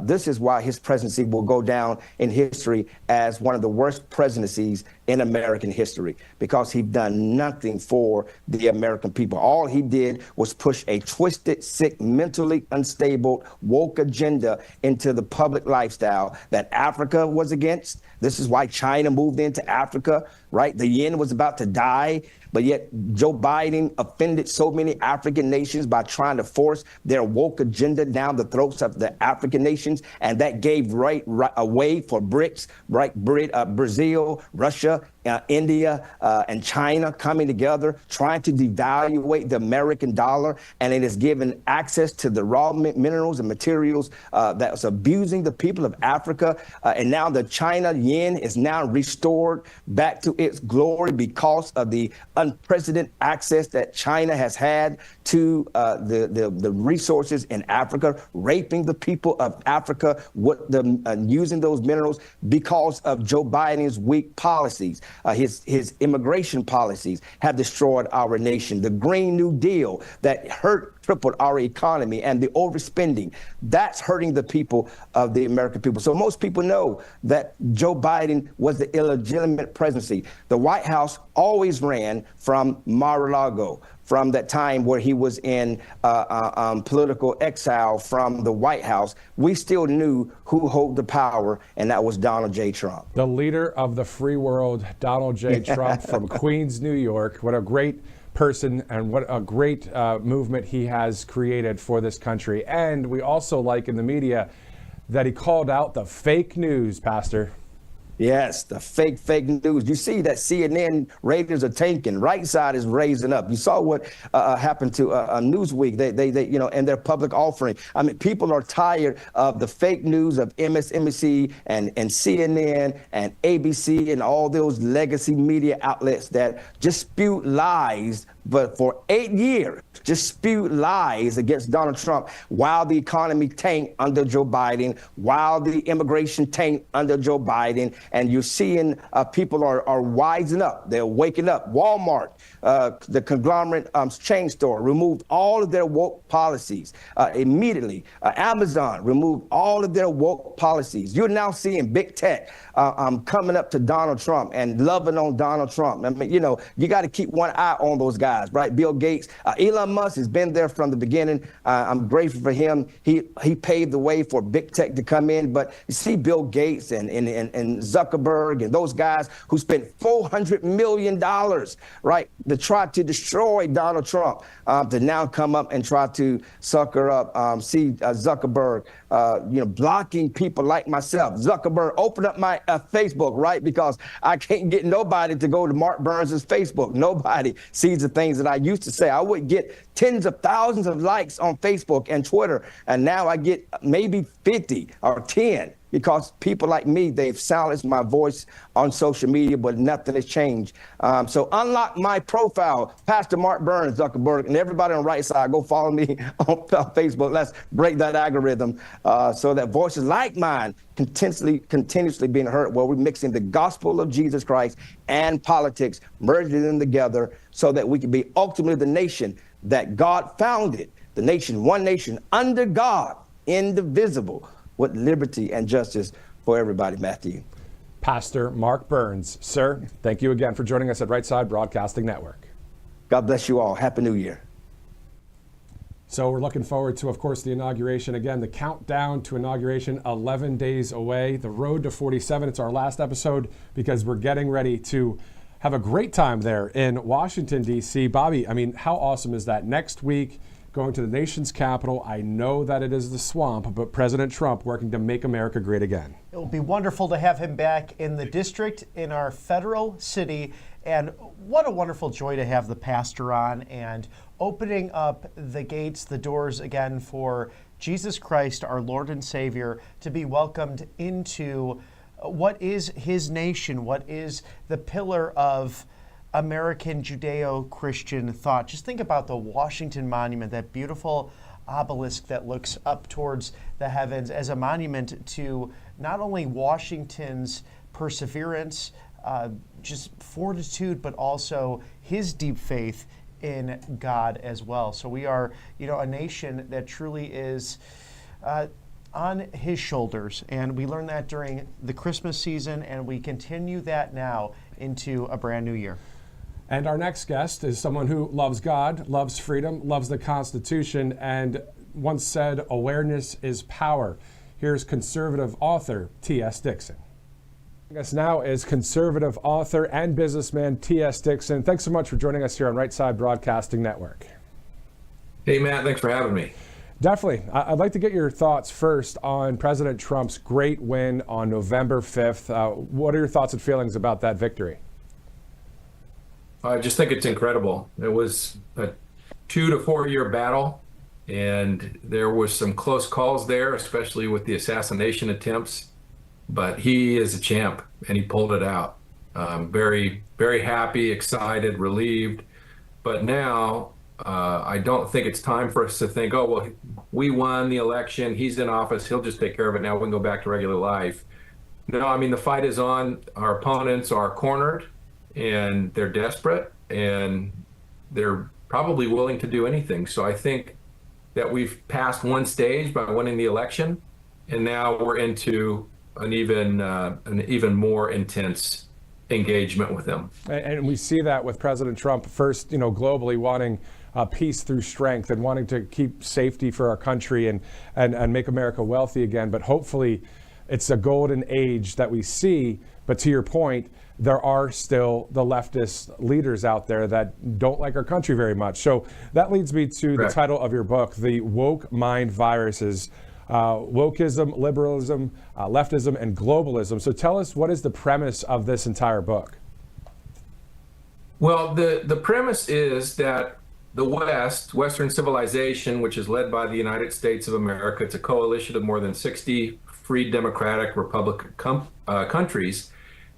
Speaker 5: This is why his presidency will go down in history as one of the worst presidencies in American history, because he's done nothing for the American people. All he did was push a twisted, sick, mentally unstable, woke agenda into the public lifestyle that Africa was against. This is why China moved into Africa, right? The yen was about to die, but yet Joe Biden offended so many African nations by trying to force their woke agenda down the throats of the African nations, and that gave right a way for BRICS, right? Brazil, Russia, India, and China coming together, trying to devaluate the American dollar, and it has given access to the raw minerals and materials that was abusing the people of Africa. And now the China yen is now restored back to its glory because of the unprecedented access that China has had to the resources in Africa, raping the people of Africa with using those minerals because of Joe Biden's weak policies. His immigration policies have destroyed our nation. The Green New Deal that crippled our economy, and the overspending, that's hurting the people of the American people. So most people know that Joe Biden was the illegitimate presidency. The White House always ran from Mar-a-Lago, from that time where he was in political exile from the White House. We still knew who held the power, and that was Donald J. Trump.
Speaker 1: The leader of the free world, Donald J. Trump from Queens, New York. What a great person, and what a great movement he has created for this country. And we also like in the media that he called out the fake news, Pastor.
Speaker 5: Yes, the fake news. You see that CNN ratings are tanking. Right side is raising up. You saw what happened to Newsweek. They in their public offering. I mean, people are tired of the fake news of MSNBC and CNN and ABC and all those legacy media outlets that just spew lies. But for 8 years, just spewed lies against Donald Trump while the economy tanked under Joe Biden, while the immigration tanked under Joe Biden, And you're seeing people are wising up. They're waking up. Walmart, the conglomerate chain store, removed all of their woke policies immediately. Amazon removed all of their woke policies. You're now seeing big tech coming up to Donald Trump and loving on Donald Trump. I mean, you know, you got to keep one eye on those guys, right? Bill Gates, Elon Musk has been there from the beginning. I'm grateful for him. He paved the way for big tech to come in. But you see Bill Gates and Zuckerberg and those guys who spent $400 million, right, to try to destroy Donald Trump, to now come up and try to sucker up, Zuckerberg, blocking people like myself. Zuckerberg, open up my Facebook, right? Because I can't get nobody to go to Mark Burns' Facebook. Nobody sees the things that I used to say. I would get tens of thousands of likes on Facebook and Twitter, and now I get maybe 50 or 10 because people like me, they've silenced my voice on social media, but nothing has changed. So unlock my profile, Pastor Mark Burns, Zuckerberg, and everybody on the right side, go follow me on Facebook. Let's break that algorithm so that voices like mine continuously being heard, where we're mixing the gospel of Jesus Christ and politics, merging them together so that we can be ultimately the nation that God founded, the nation, one nation under God, indivisible, with liberty and justice for everybody, Matthew.
Speaker 1: Pastor Mark Burns, sir, thank you again for joining us at Right Side Broadcasting Network.
Speaker 5: God bless you all. Happy New Year.
Speaker 1: So we're looking forward to, of course, the inauguration. Again, the countdown to inauguration, 11 days away. The road to 47. It's our last episode because we're getting ready to have a great time there in Washington, D.C. Bobby, I mean, how awesome is that? Next week, going to the nation's capital. I know that it is the swamp, but President Trump working to make America great again.
Speaker 2: It will be wonderful to have him back in the district, in our federal city. And what a wonderful joy to have the pastor on and opening up the gates, the doors again for Jesus Christ, our Lord and Savior, to be welcomed into what is his nation, what is the pillar of American Judeo-Christian thought. Just think about the Washington Monument, that beautiful obelisk that looks up towards the heavens as a monument to not only Washington's perseverance, just fortitude, but also his deep faith in God as well. So we are, a nation that truly is on his shoulders, and we learned that during the Christmas season, and we continue that now into a brand new year.
Speaker 1: And our next guest is someone who loves God, loves freedom, loves the Constitution, and once said, awareness is power. Here's conservative author T.S. Dixon. Joining us now is conservative author and businessman T.S. Dixon. Thanks so much for joining us here on Right Side Broadcasting Network.
Speaker 6: Hey, Matt, thanks for having me.
Speaker 1: Definitely. I'd like to get your thoughts first on President Trump's great win on November 5th. What are your thoughts and feelings about that victory?
Speaker 6: I just think it's incredible. It was a 2 to 4 year battle, and there was some close calls there, especially with the assassination attempts. But he is a champ, and he pulled it out. Very, very happy, excited, relieved. But now, I don't think it's time for us to think, oh, well, we won the election, he's in office, he'll just take care of it now, we can go back to regular life. No, I mean, the fight is on. Our opponents are cornered, and they're desperate, and they're probably willing to do anything. So I think that we've passed one stage by winning the election, and now we're into an even more intense engagement with them.
Speaker 1: And we see that with President Trump first, globally wanting peace through strength and wanting to keep safety for our country and make America wealthy again. But hopefully it's a golden age that we see. But to your point, there are still the leftist leaders out there that don't like our country very much. So that leads me to
Speaker 6: Correct.
Speaker 1: The title of your book, The Woke Mind Viruses, Wokeism, Liberalism, Leftism, and Globalism. So tell us, what is the premise of this entire book?
Speaker 6: Well, the premise is that the Western civilization, which is led by the United States of America, it's a coalition of more than 60 free democratic republic countries,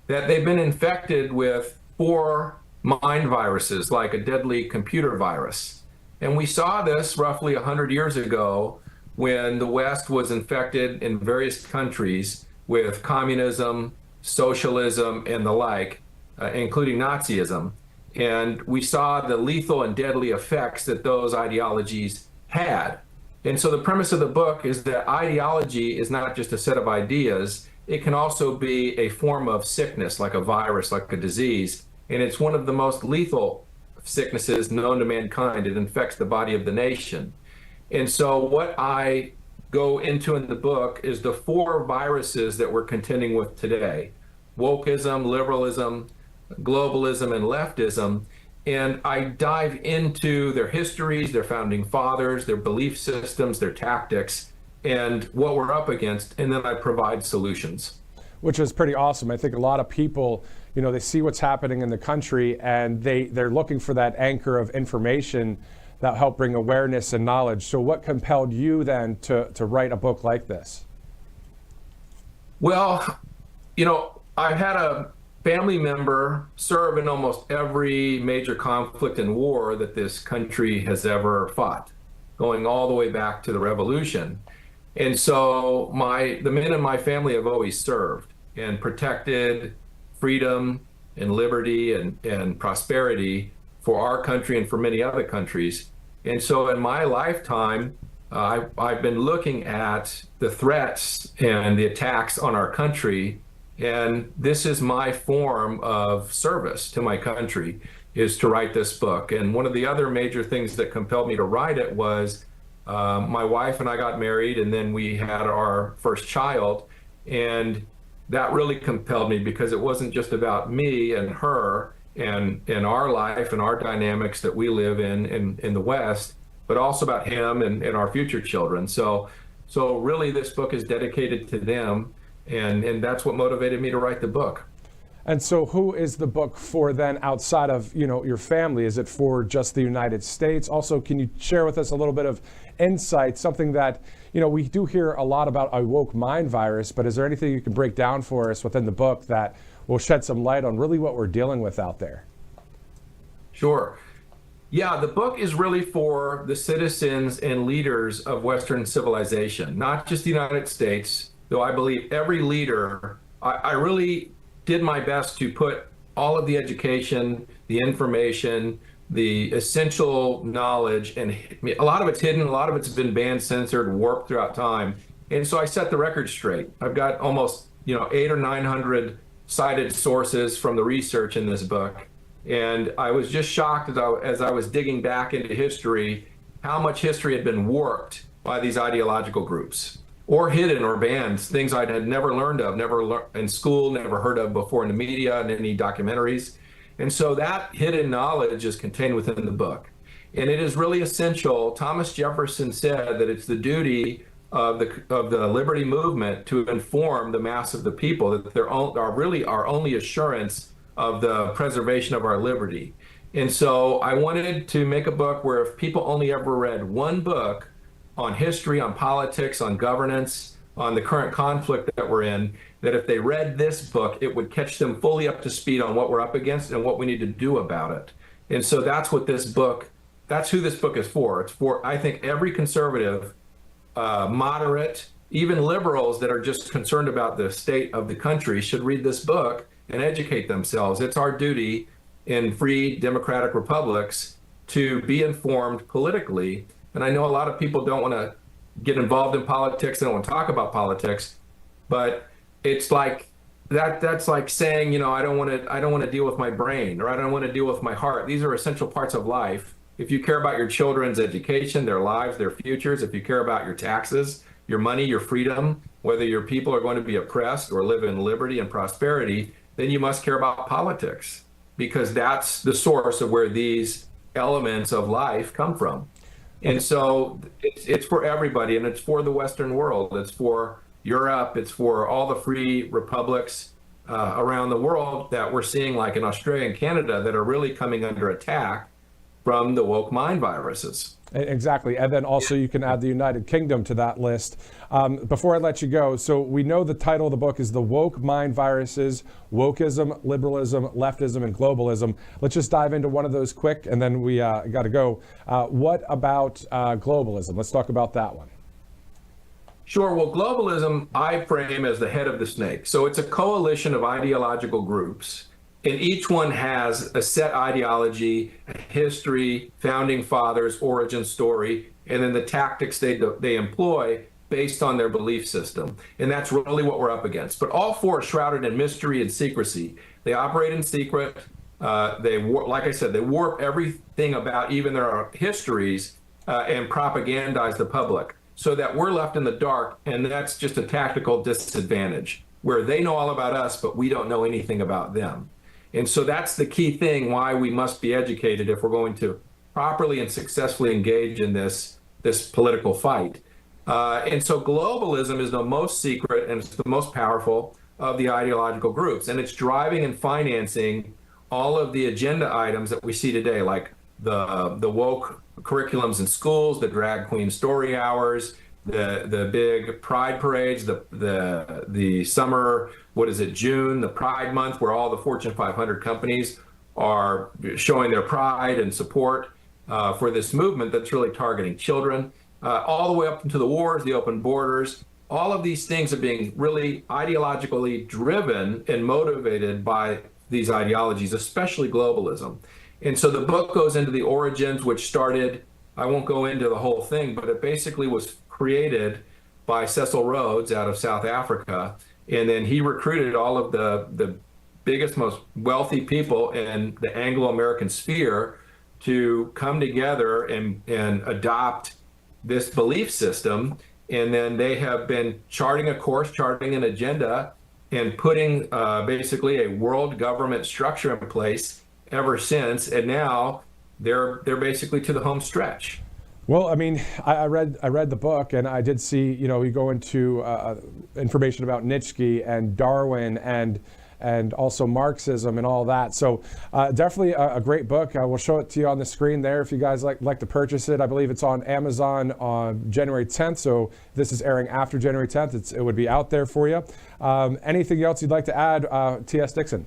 Speaker 6: that they've been infected with 4 mind viruses, like a deadly computer virus. And we saw this roughly 100 years ago when the West was infected in various countries with communism, socialism, and the like, including Nazism. And we saw the lethal and deadly effects that those ideologies had. And so the premise of the book is that ideology is not just a set of ideas. It can also be a form of sickness, like a virus, like a disease. And it's one of the most lethal sicknesses known to mankind. It infects the body of the nation. And so what I go into in the book is the 4 viruses that we're contending with today: wokeism, liberalism, globalism, and leftism. And I dive into their histories, their founding fathers, their belief systems, their tactics, and what we're up against, and then I provide solutions.
Speaker 1: Which is pretty awesome. I think a lot of people, you know, they see what's happening in the country and they're looking for that anchor of information that help bring awareness and knowledge. So what compelled you then to write a book like this?
Speaker 6: Well, you know, I had a family member serve in almost every major conflict and war that this country has ever fought, going all the way back to the Revolution. And so the men in my family have always served and protected freedom and liberty and prosperity for our country and for many other countries. And so in my lifetime, I've been looking at the threats and the attacks on our country. And this is my form of service to my country, is to write this book. And one of the other major things that compelled me to write it was my wife and I got married, and then we had our first child. And that really compelled me, because it wasn't just about me and her and our life and our dynamics that we live in the West, but also about him and our future children. So really this book is dedicated to them. And that's what motivated me to write the book.
Speaker 1: And so who is the book for then, outside of, you know, your family? Is it for just the United States? Also, can you share with us a little bit of insight, something that, you know, we do hear a lot about a woke mind virus, but is there anything you can break down for us within the book that will shed some light on really what we're dealing with out there?
Speaker 6: Sure. Yeah, the book is really for the citizens and leaders of Western civilization, not just the United States, though I believe every leader. I really did my best to put all of the education, the information, the essential knowledge, and a lot of it's hidden, a lot of it's been banned, censored, warped throughout time. And so I set the record straight. I've got almost 800 or 900 cited sources from the research in this book. And I was just shocked as I was digging back into history, how much history had been warped by these ideological groups, or hidden or banned, things I had never learned of, never in school, never heard of before in the media and any documentaries. And so that hidden knowledge is contained within the book. And it is really essential. Thomas Jefferson said that it's the duty of the liberty movement to inform the mass of the people, that they're really our only assurance of the preservation of our liberty. And so I wanted to make a book where if people only ever read one book on history, on politics, on governance, on the current conflict that we're in, that if they read this book, it would catch them fully up to speed on what we're up against and what we need to do about it. And so that's who this book is for. It's for, I think, every conservative, moderate, even liberals that are just concerned about the state of the country should read this book and educate themselves. It's our duty in free democratic republics to be informed politically. And I know a lot of people don't want to get involved in politics, they don't want to talk about politics, but it's like that's like saying, I don't want to deal with my brain, or I don't want to deal with my heart. These are essential parts of life. If you care about your children's education, their lives, their futures, if you care about your taxes, your money, your freedom, whether your people are going to be oppressed or live in liberty and prosperity, then you must care about politics, because that's the source of where these elements of life come from. And so it's for everybody, and it's for the Western world. It's for Europe. It's for all the free republics around the world that we're seeing, like in Australia and Canada, that are really coming under attack from the woke mind viruses.
Speaker 1: Exactly. And then also you can add the United Kingdom to that list. Before I let you go, so we know the title of the book is The Woke Mind Viruses, Wokeism, Liberalism, Leftism, and Globalism. Let's just dive into one of those quick, and then we got to go. What about globalism? Let's talk about that one.
Speaker 6: Sure. Well, globalism I frame as the head of the snake. So it's a coalition of ideological groups, and each one has a set ideology, a history, founding fathers, origin story, and then the tactics they employ based on their belief system. And that's really what we're up against. But all four are shrouded in mystery and secrecy. They operate in secret. Like I said, they warp everything about even their histories and propagandize the public so that we're left in the dark. And that's just a tactical disadvantage where they know all about us, but we don't know anything about them. And so that's the key thing why we must be educated if we're going to properly and successfully engage in this political fight. And so globalism is the most secret and it's the most powerful of the ideological groups. And it's driving and financing all of the agenda items that we see today, like the woke curriculums in schools, the drag queen story hours, the big pride parades, the summer, June, the Pride Month, where all the Fortune 500 companies are showing their pride and support for this movement that's really targeting children, all the way up into the wars, the open borders. All of these things are being really ideologically driven and motivated by these ideologies, especially globalism. And so the book goes into the origins, which started, I won't go into the whole thing, but it basically was created by Cecil Rhodes out of South Africa. And then he recruited all of the biggest, most wealthy people in the Anglo-American sphere to come together and adopt this belief system. And then they have been charting a course, charting an agenda, and putting basically a world government structure in place ever since. And now they're basically to the home stretch.
Speaker 1: Well, I mean, I read the book, and I did see, you go into information about Nietzsche and Darwin and also Marxism and all that. So definitely a great book. We'll show it to you on the screen there if you guys like to purchase it. I believe it's on Amazon on January 10th. So this is airing after January 10th. It would be out there for you. Anything else you'd like to add, T.S. Dixon?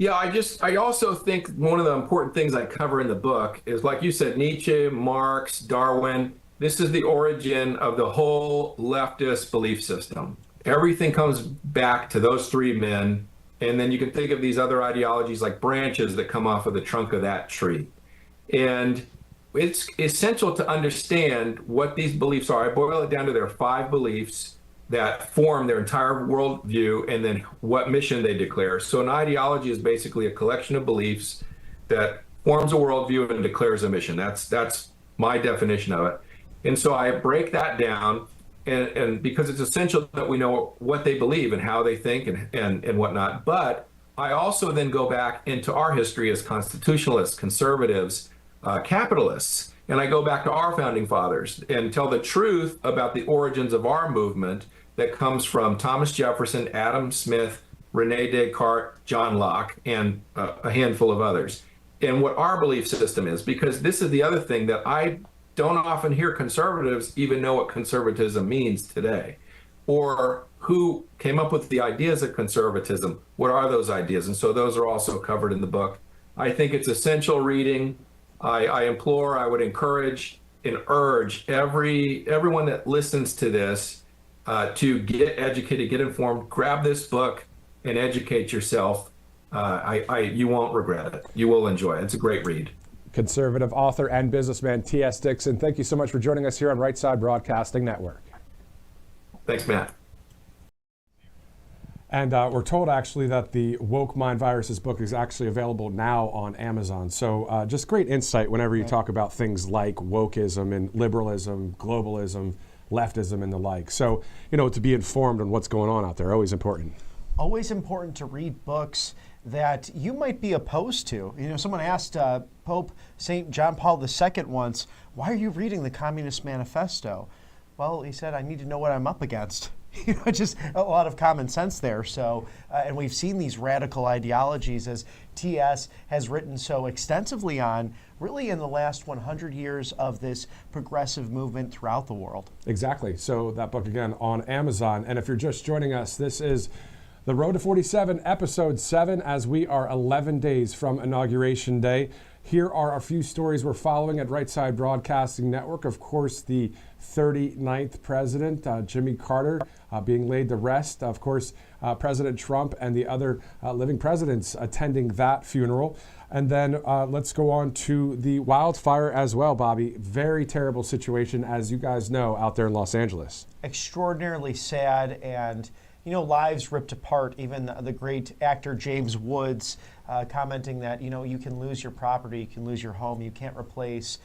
Speaker 6: Yeah, I also think one of the important things I cover in the book is, like you said, Nietzsche, Marx, Darwin. This is the origin of the whole leftist belief system. Everything comes back to those three men. And then you can think of these other ideologies like branches that come off of the trunk of that tree. And it's essential to understand what these beliefs are. I boil it down to their 5 beliefs that form their entire worldview and then what mission they declare. So an ideology is basically a collection of beliefs that forms a worldview and declares a mission. That's my definition of it. And so I break that down, and because it's essential that we know what they believe and how they think and whatnot. But I also then go back into our history as constitutionalists, conservatives, capitalists, and I go back to our founding fathers and tell the truth about the origins of our movement that comes from Thomas Jefferson, Adam Smith, Rene Descartes, John Locke, and a handful of others, and what our belief system is. Because this is the other thing that I don't often hear conservatives even know what conservatism means today, or who came up with the ideas of conservatism. What are those ideas? And so those are also covered in the book. I think it's essential reading. I would encourage and urge everyone that listens to this to get educated, get informed, grab this book and educate yourself. You won't regret it. You will enjoy it. It's a great read.
Speaker 1: Conservative author and businessman T.S. Dixon, thank you so much for joining us here on Right Side Broadcasting Network.
Speaker 6: Thanks, Matt.
Speaker 1: And we're told actually that the Woke Mind Viruses book is actually available now on Amazon. So just great insight whenever you talk about things like wokeism and liberalism, globalism, leftism, and the like. So, to be informed on what's going on out there, always important.
Speaker 2: Always important to read books that you might be opposed to. Someone asked Pope St. John Paul II once, why are you reading the Communist Manifesto? Well, he said, I need to know what I'm up against. Just a lot of common sense there. So, and we've seen these radical ideologies, as T.S. has written so extensively on, really in the last 100 years of this progressive movement throughout the world.
Speaker 1: Exactly. So that book, again, on Amazon. And if you're just joining us, this is The Road to 47, Episode 7, as we are 11 days from Inauguration Day. Here are a few stories we're following at Right Side Broadcasting Network. Of course, the 39th president, Jimmy Carter, being laid to rest. Of course, President Trump and the other living presidents attending that funeral. And then let's go on to the wildfire as well, Bobby. Very terrible situation, as you guys know, out there in Los Angeles.
Speaker 2: Extraordinarily sad, and lives ripped apart. Even the great actor James Woods commenting that, you can lose your property, you can lose your home, you can't replace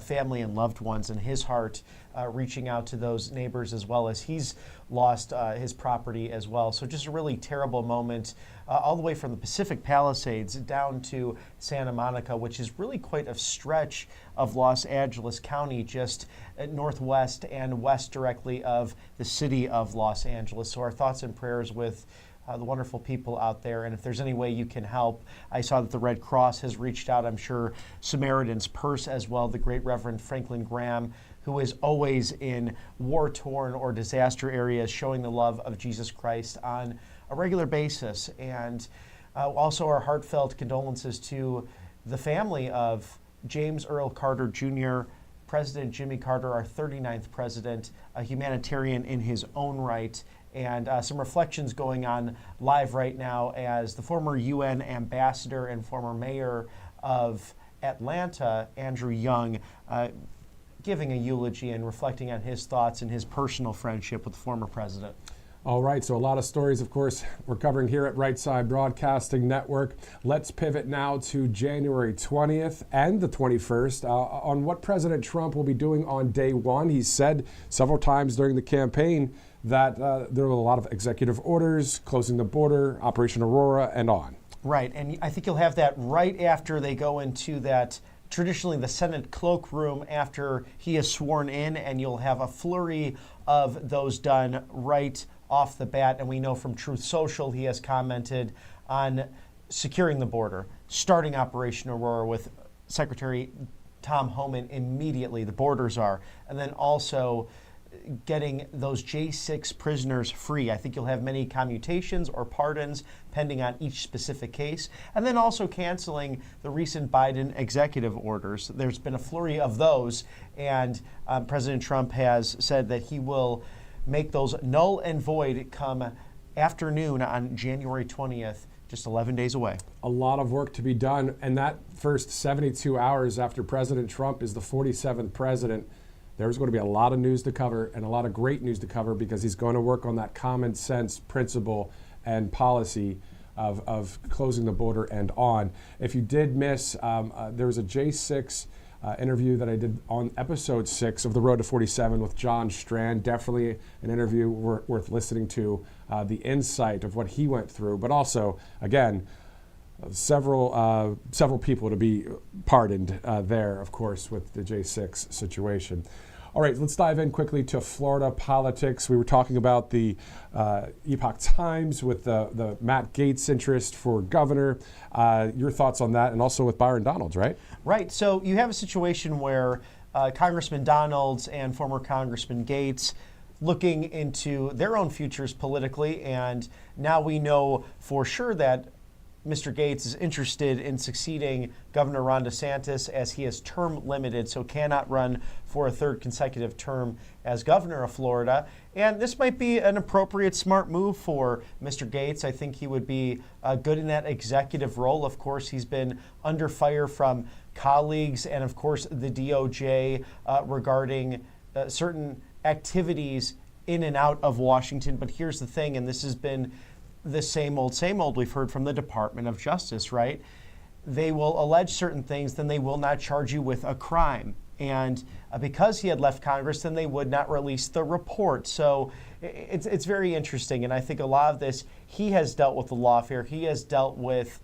Speaker 2: family and loved ones, and his heart reaching out to those neighbors as well as he's lost his property as well. So just a really terrible moment all the way from the Pacific Palisades down to Santa Monica, which is really quite a stretch of Los Angeles County, just northwest and west directly of the city of Los Angeles. So our thoughts and prayers with the wonderful people out there. And if there's any way you can help, I saw that the Red Cross has reached out. I'm sure Samaritan's Purse as well, the great Reverend Franklin Graham, who is always in war-torn or disaster areas, showing the love of Jesus Christ on a regular basis. And also our heartfelt condolences to the family of James Earl Carter Jr., President Jimmy Carter, our 39th president, a humanitarian in his own right. And some reflections going on live right now as the former UN ambassador and former mayor of Atlanta, Andrew Young, giving a eulogy and reflecting on his thoughts and his personal friendship with the former president.
Speaker 1: All right, so a lot of stories, of course, we're covering here at Right Side Broadcasting Network. Let's pivot now to January 20th and the 21st on what President Trump will be doing on day one. He said several times during the campaign that there were a lot of executive orders, closing the border, Operation Aurora, and on.
Speaker 2: Right, and I think you'll have that right after they go into that, traditionally the Senate cloakroom after he is sworn in, and you'll have a flurry of those done right off the bat. And we know from Truth Social, he has commented on securing the border, starting Operation Aurora with Secretary Tom Homan immediately, the borders are, and then also getting those J6 prisoners free. I think you'll have many commutations or pardons pending on each specific case, and then also canceling the recent Biden executive orders. There's been a flurry of those, and President Trump has said that he will make those null and void come afternoon on January 20th, just 11 days away.
Speaker 1: A lot of work to be done, and that first 72 hours after President Trump is the 47th president. There's going to be a lot of news to cover and a lot of great news to cover because he's going to work on that common sense principle and policy of closing the border and on. If you did miss, there was a J6 interview that I did on episode 6 of The Road to 47 with John Strand. Definitely an interview worth listening to, the insight of what he went through, but also, again, several people to be pardoned there, of course, with the J6 situation. All right, let's dive in quickly to Florida politics. We were talking about the Epoch Times with the Matt Gaetz interest for governor. Your thoughts on that, and also with Byron Donalds, right?
Speaker 2: Right. So you have a situation where Congressman Donalds and former Congressman Gaetz looking into their own futures politically, and now we know for sure that Mr. Gaetz is interested in succeeding Governor Ron DeSantis as he is term limited, so cannot run for a third consecutive term as governor of Florida. And this might be an appropriate, smart move for Mr. Gaetz. I think he would be good in that executive role. Of course, he's been under fire from colleagues and, of course, the DOJ regarding certain activities in and out of Washington. But here's the thing, and this has been the same old we've heard from the Department of Justice, right? They will allege certain things, then they will not charge you with a crime. And because he had left Congress, then they would not release the report. So it's very interesting. And I think a lot of this, he has dealt with the lawfare. He has dealt with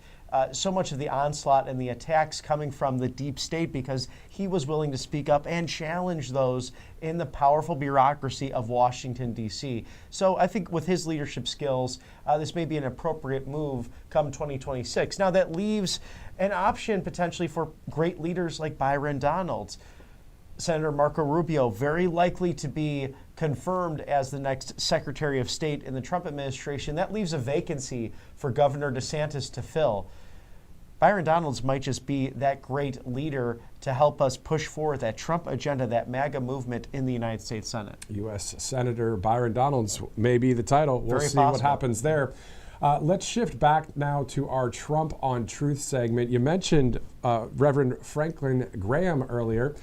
Speaker 2: so much of the onslaught and the attacks coming from the deep state because he was willing to speak up and challenge those in the powerful bureaucracy of Washington, D.C. So I think with his leadership skills, this may be an appropriate move come 2026. Now that leaves an option potentially for great leaders like Byron Donalds. Senator Marco Rubio, very likely to be confirmed as the next Secretary of State in the Trump administration. That leaves a vacancy for Governor DeSantis to fill. Byron Donalds might just be that great leader to help us push forward that Trump agenda, that MAGA movement in the United States Senate.
Speaker 1: U.S. Senator Byron Donalds may be the title. We'll
Speaker 2: Very
Speaker 1: see what
Speaker 2: possible.
Speaker 1: happens there. Let's shift back now to our Trump on Truth segment. You mentioned Reverend Franklin Graham earlier.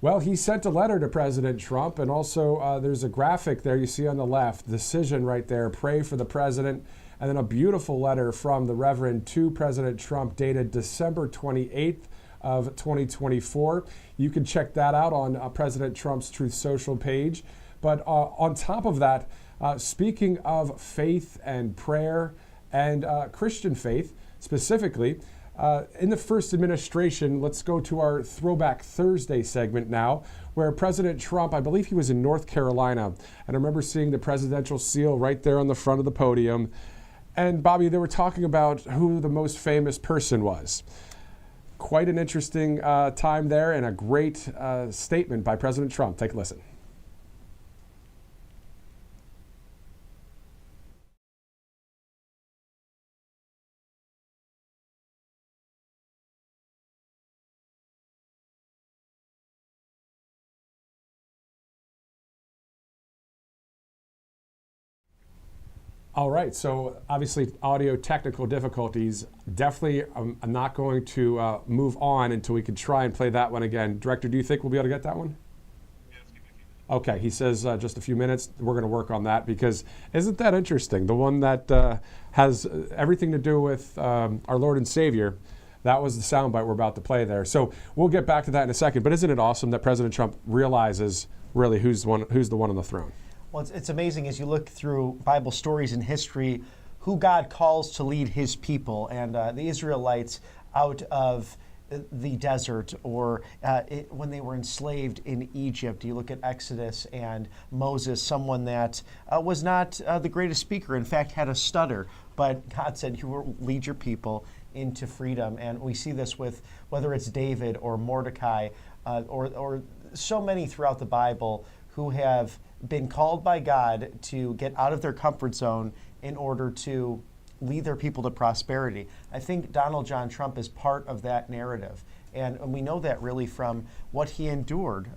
Speaker 1: Well, he sent a letter to President Trump, and also there's a graphic there you see on the left, decision right there, pray for the president, and then a beautiful letter from the Reverend to President Trump dated December 28th of 2024. You can check that out on President Trump's Truth Social page. But on top of that, speaking of faith and prayer and Christian faith specifically, in the first administration, let's go to our Throwback Thursday segment now, where President Trump, I believe he was in North Carolina, and I remember seeing the presidential seal right there on the front of the podium. And Bobby, they were talking about who the most famous person was. Quite an interesting time there, and a great statement by President Trump. Take a listen. All right, so obviously audio technical difficulties. Definitely I'm not going to move on until we can try and play that one again. Director, do you think we'll be able to get that one? Okay, he says just a few minutes. We're going to work on that, because isn't that interesting? The one that has everything to do with our Lord and Savior, that was the soundbite we're about to play there. So we'll get back to that in a second. But isn't it awesome that President Trump realizes really who's the one on the throne?
Speaker 2: Well, it's amazing as you look through Bible stories and history, who God calls to lead his people. And the Israelites out of the desert, or when they were enslaved in Egypt. You look at Exodus and Moses, someone that was not the greatest speaker, in fact had a stutter, but God said, you will lead your people into freedom. And we see this with whether it's David or Mordecai or so many throughout the Bible who have been called by God to get out of their comfort zone in order to lead their people to prosperity. I think Donald John Trump is part of that narrative. And we know that really from what he endured,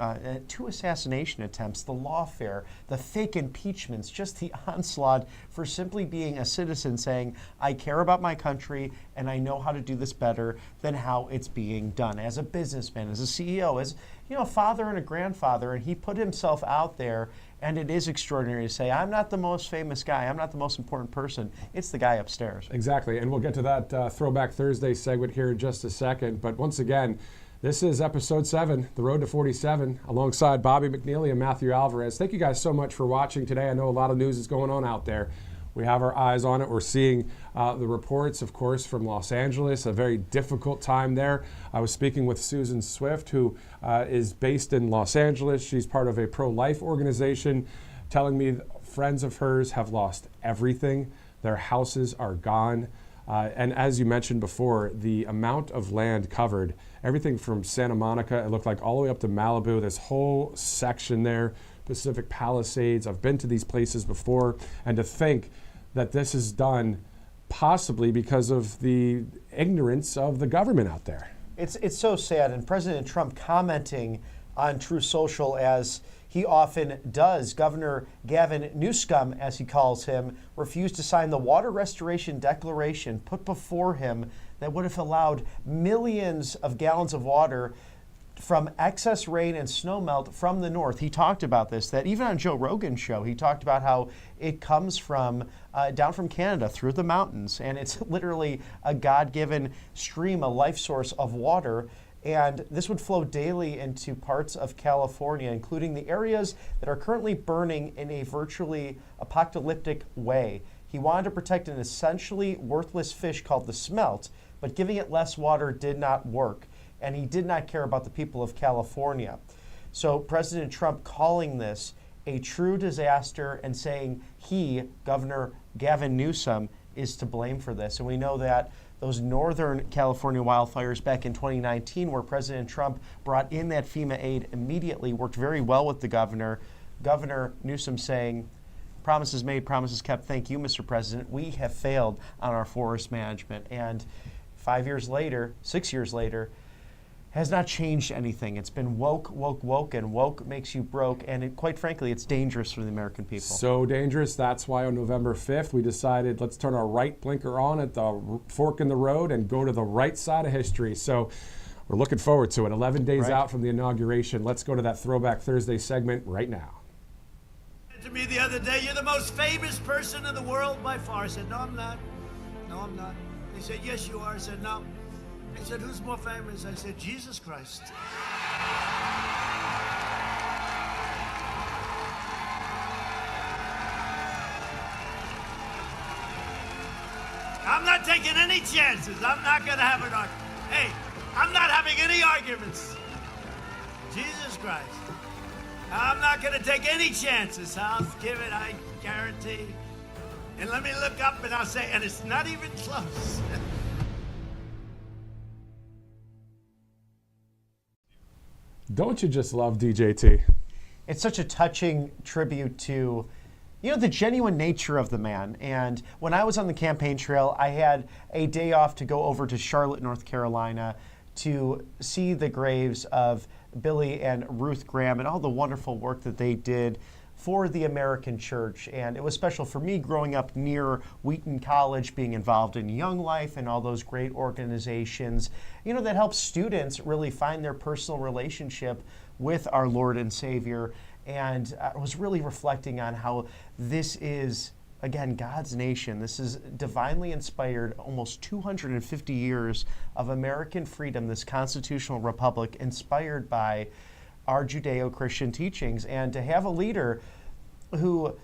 Speaker 2: 2 assassination attempts, the lawfare, the fake impeachments, just the onslaught for simply being a citizen saying, I care about my country and I know how to do this better than how it's being done. As a businessman, as a CEO, as a father and a grandfather, and he put himself out there. And it is extraordinary to say, I'm not the most famous guy, I'm not the most important person, it's the guy upstairs.
Speaker 1: Exactly, and we'll get to that Throwback Thursday segment here in just a second. But once again, this is episode 7, The Road to 47, alongside Bobby McNeely and Matthew Alvarez. Thank you guys so much for watching today. I know a lot of news is going on out there. We have our eyes on it. We're seeing the reports, of course, from Los Angeles, a very difficult time there. I was speaking with Susan Swift, who is based in Los Angeles. She's part of a pro-life organization, telling me friends of hers have lost everything. Their houses are gone. And as you mentioned before, the amount of land covered, everything from Santa Monica, it looked like all the way up to Malibu, this whole section there, Pacific Palisades. I've been to these places before, and to think that this is done possibly because of the ignorance of the government out there.
Speaker 2: It's so sad, and President Trump commenting on Truth Social, as he often does. Governor Gavin Newsom, as he calls him, refused to sign the water restoration declaration put before him that would have allowed millions of gallons of water from excess rain and snowmelt from the north. He talked about this, that even on Joe Rogan's show, he talked about how it comes from down from Canada through the mountains, and it's literally a God-given stream, a life source of water. And this would flow daily into parts of California, including the areas that are currently burning in a virtually apocalyptic way. He wanted to protect an essentially worthless fish called the smelt, but giving it less water did not work. And he did not care about the people of California. So President Trump calling this a true disaster and saying he, Governor Gavin Newsom, is to blame for this. And we know that those Northern California wildfires back in 2019, where President Trump brought in that FEMA aid immediately, worked very well with the governor. Governor Newsom saying, promises made, promises kept. Thank you, Mr. President. We have failed on our forest management. And 5 years later, 6 years later, has not changed anything. It's been woke, woke, woke, and woke makes you broke. And quite frankly, it's dangerous for the American people.
Speaker 1: So dangerous. That's why on November 5th, we decided let's turn our right blinker on at the fork in the road and go to the right side of history. So we're looking forward to it. 11 days out from the inauguration. Let's go to that Throwback Thursday segment right now.
Speaker 7: To me the other day, you're the most famous person in the world by far. I said, no, I'm not. No, I'm not. They said, yes, you are. I said, no. They said, who's more famous? I said, Jesus Christ. I'm not taking any chances. I'm not going to have an argument. Hey, I'm not having any arguments. Jesus Christ. I'm not going to take any chances. I'll give it, I guarantee. And let me look up and I'll say, and it's not even close.
Speaker 1: Don't you just love DJT?
Speaker 2: It's such a touching tribute to, the genuine nature of the man. And when I was on the campaign trail, I had a day off to go over to Charlotte, North Carolina, to see the graves of Billy and Ruth Graham and all the wonderful work that they did for the American church. And it was special for me growing up near Wheaton College, being involved in Young Life and all those great organizations, that help students really find their personal relationship with our Lord and Savior. And I was really reflecting on how this is, again, God's nation. This is divinely inspired, almost 250 years of American freedom, this constitutional republic inspired by our Judeo-Christian teachings. And to have a leader who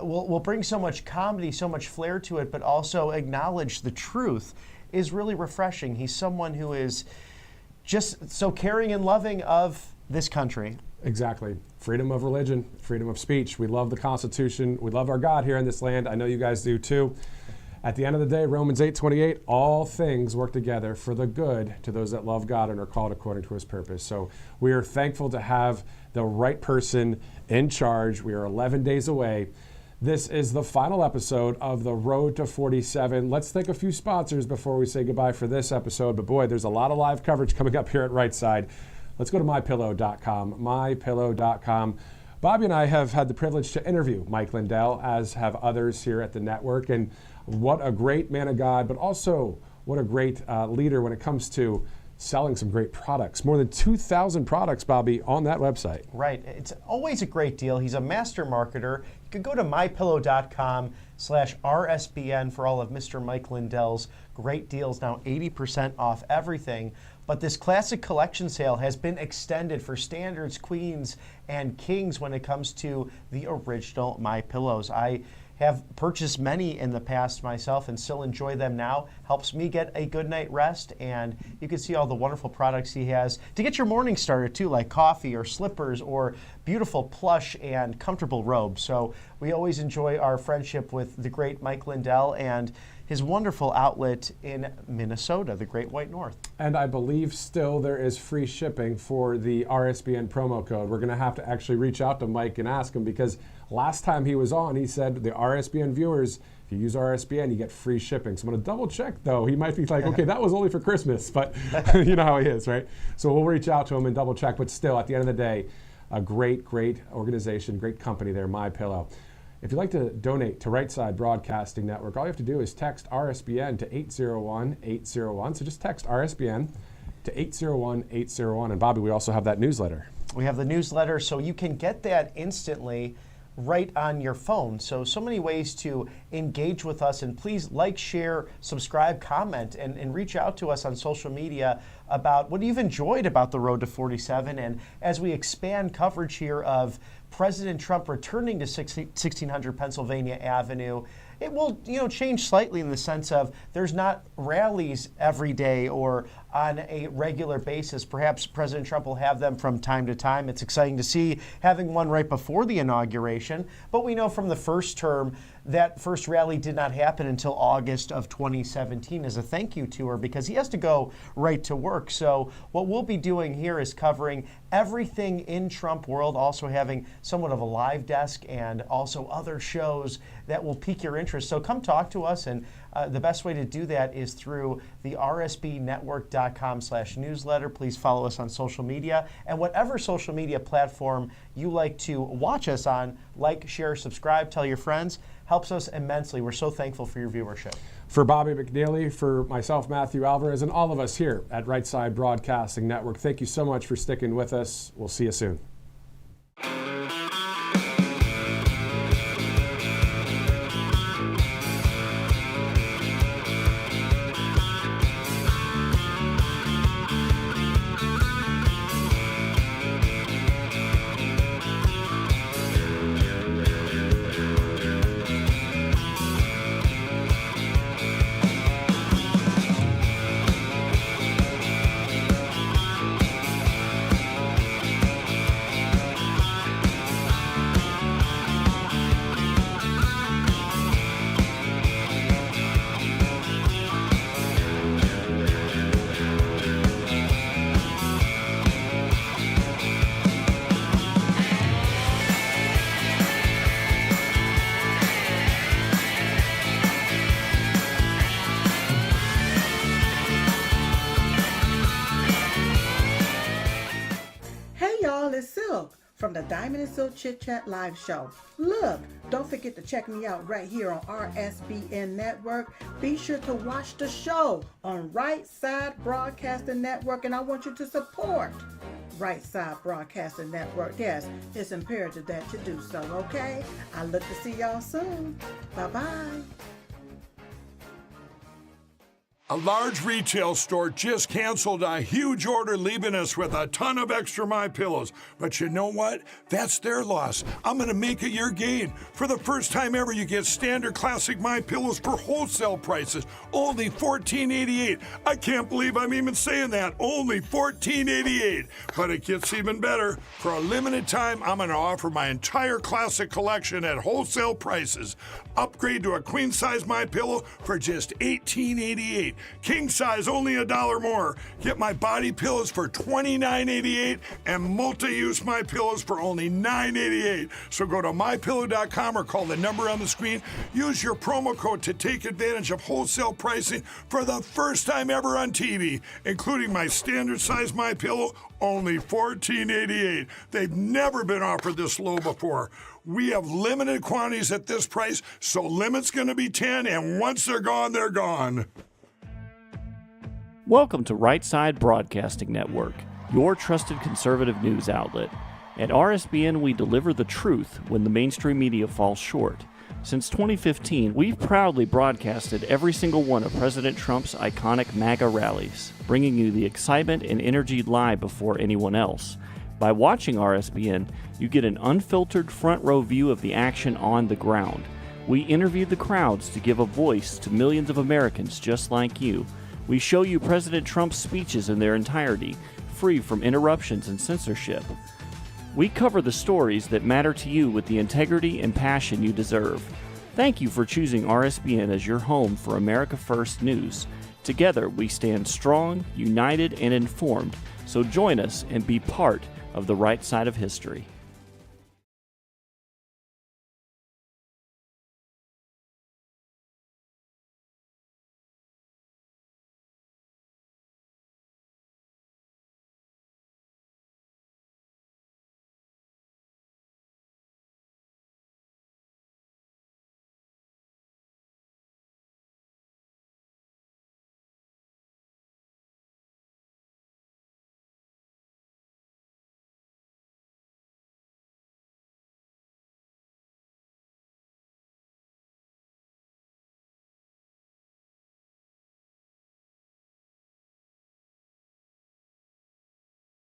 Speaker 2: will bring so much comedy, so much flair to it, but also acknowledge the truth is really refreshing. He's someone who is just so caring and loving of this country.
Speaker 1: Exactly. Freedom of religion, freedom of speech. We love the Constitution. We love our God here in this land. I know you guys do too. At the end of the day, Romans 8:28, all things work together for the good to those that love God and are called according to his purpose. So we are thankful to have the right person in charge. We are 11 days away. This is the final episode of The Road to 47. Let's thank a few sponsors before we say goodbye for this episode. But boy, there's a lot of live coverage coming up here at Right Side. Let's go to mypillow.com. Mypillow.com. Bobby and I have had the privilege to interview Mike Lindell, as have others here at the network. And what a great man of God, but also what a great leader when it comes to selling some great products. More than 2,000 products, Bobby, on that website.
Speaker 2: Right. It's always a great deal. He's a master marketer. You can go to mypillow.com/RSBN for all of Mr. Mike Lindell's great deals. Now 80% off everything. But this classic collection sale has been extended for standards, queens, and kings when it comes to the original MyPillows. I have purchased many in the past myself and still enjoy them now. Helps me get a good night rest, and you can see all the wonderful products he has to get your morning started too, like coffee or slippers or beautiful plush and comfortable robes. So we always enjoy our friendship with the great Mike Lindell and his wonderful outlet in Minnesota, the Great White North.
Speaker 1: And I believe still there is free shipping for the RSBN promo code. We're going to have to actually reach out to Mike and ask him, because last time he was on, he said the RSBN viewers, if you use RSBN, you get free shipping. So I'm going to double check, though. He might be like, okay, that was only for Christmas, but you know how he is, right? So we'll reach out to him and double check. But still, at the end of the day, a great, great organization, great company there, MyPillow. If you'd like to donate to Right Side Broadcasting Network, all you have to do is text RSBN to 801-801. So just text RSBN to 801-801. And Bobby, we also have that newsletter.
Speaker 2: We have the newsletter, so you can get that instantly right on your phone. So many ways to engage with us, and please like, share, subscribe, comment, and reach out to us on social media about what you've enjoyed about the Road to 47. And as we expand coverage here of President Trump returning to 1600 Pennsylvania Avenue, it will change slightly in the sense of there's not rallies every day or on a regular basis. Perhaps President Trump will have them from time to time. It's exciting to see having one right before the inauguration. But we know from the first term that first rally did not happen until August of 2017 as a thank you to her, because he has to go right to work. So what we'll be doing here is covering everything in Trump world, also having somewhat of a live desk and also other shows that will pique your interest. So come talk to us, and the best way to do that is through the rsbnetwork.com/newsletter. Please follow us on social media, and whatever social media platform you like to watch us on, like, share, subscribe, tell your friends. Helps us immensely. We're so thankful for your viewership.
Speaker 1: For Bobby McNeely, for myself, Matthew Alvarez, and all of us here at Right Side Broadcasting Network, thank you so much for sticking with us. We'll see you soon.
Speaker 8: It's Silk from the Diamond and Silk Chit Chat live show. Look, don't forget to check me out right here on RSBN Network. Be sure to watch the show on Right Side Broadcasting Network, and I want you to support Right Side Broadcasting Network. Yes, it's imperative that you do so, okay? I look to see y'all soon. Bye-bye.
Speaker 9: A large retail store just canceled a huge order, leaving us with a ton of extra MyPillows. But you know what? That's their loss. I'm going to make it your gain. For the first time ever, you get standard classic MyPillows for wholesale prices, only $14.88. I can't believe I'm even saying that. Only $14.88. But it gets even better. For a limited time, I'm going to offer my entire classic collection at wholesale prices. Upgrade to a queen-size MyPillow for just $18.88. King size only $1 more. Get my body pillows for $29.88 and multi-use MyPillows for only $9.88. So go to mypillow.com or call the number on the screen. Use your promo code to take advantage of wholesale pricing for the first time ever on TV, including my standard size MyPillow, only $14.88. They've never been offered this low before. We have limited quantities at this price, so limit's going to be 10, and once they're gone, they're gone.
Speaker 10: Welcome to Right Side Broadcasting Network, your trusted conservative news outlet. At RSBN, we deliver the truth when the mainstream media falls short. Since 2015, we've proudly broadcasted every single one of President Trump's iconic MAGA rallies, bringing you the excitement and energy live before anyone else. By watching RSBN, you get an unfiltered front row view of the action on the ground. We interview the crowds to give a voice to millions of Americans just like you. We show you President Trump's speeches in their entirety, free from interruptions and censorship. We cover the stories that matter to you with the integrity and passion you deserve. Thank you for choosing RSBN as your home for America First News. Together, we stand strong, united, and informed, so join us and be part of the right side of history.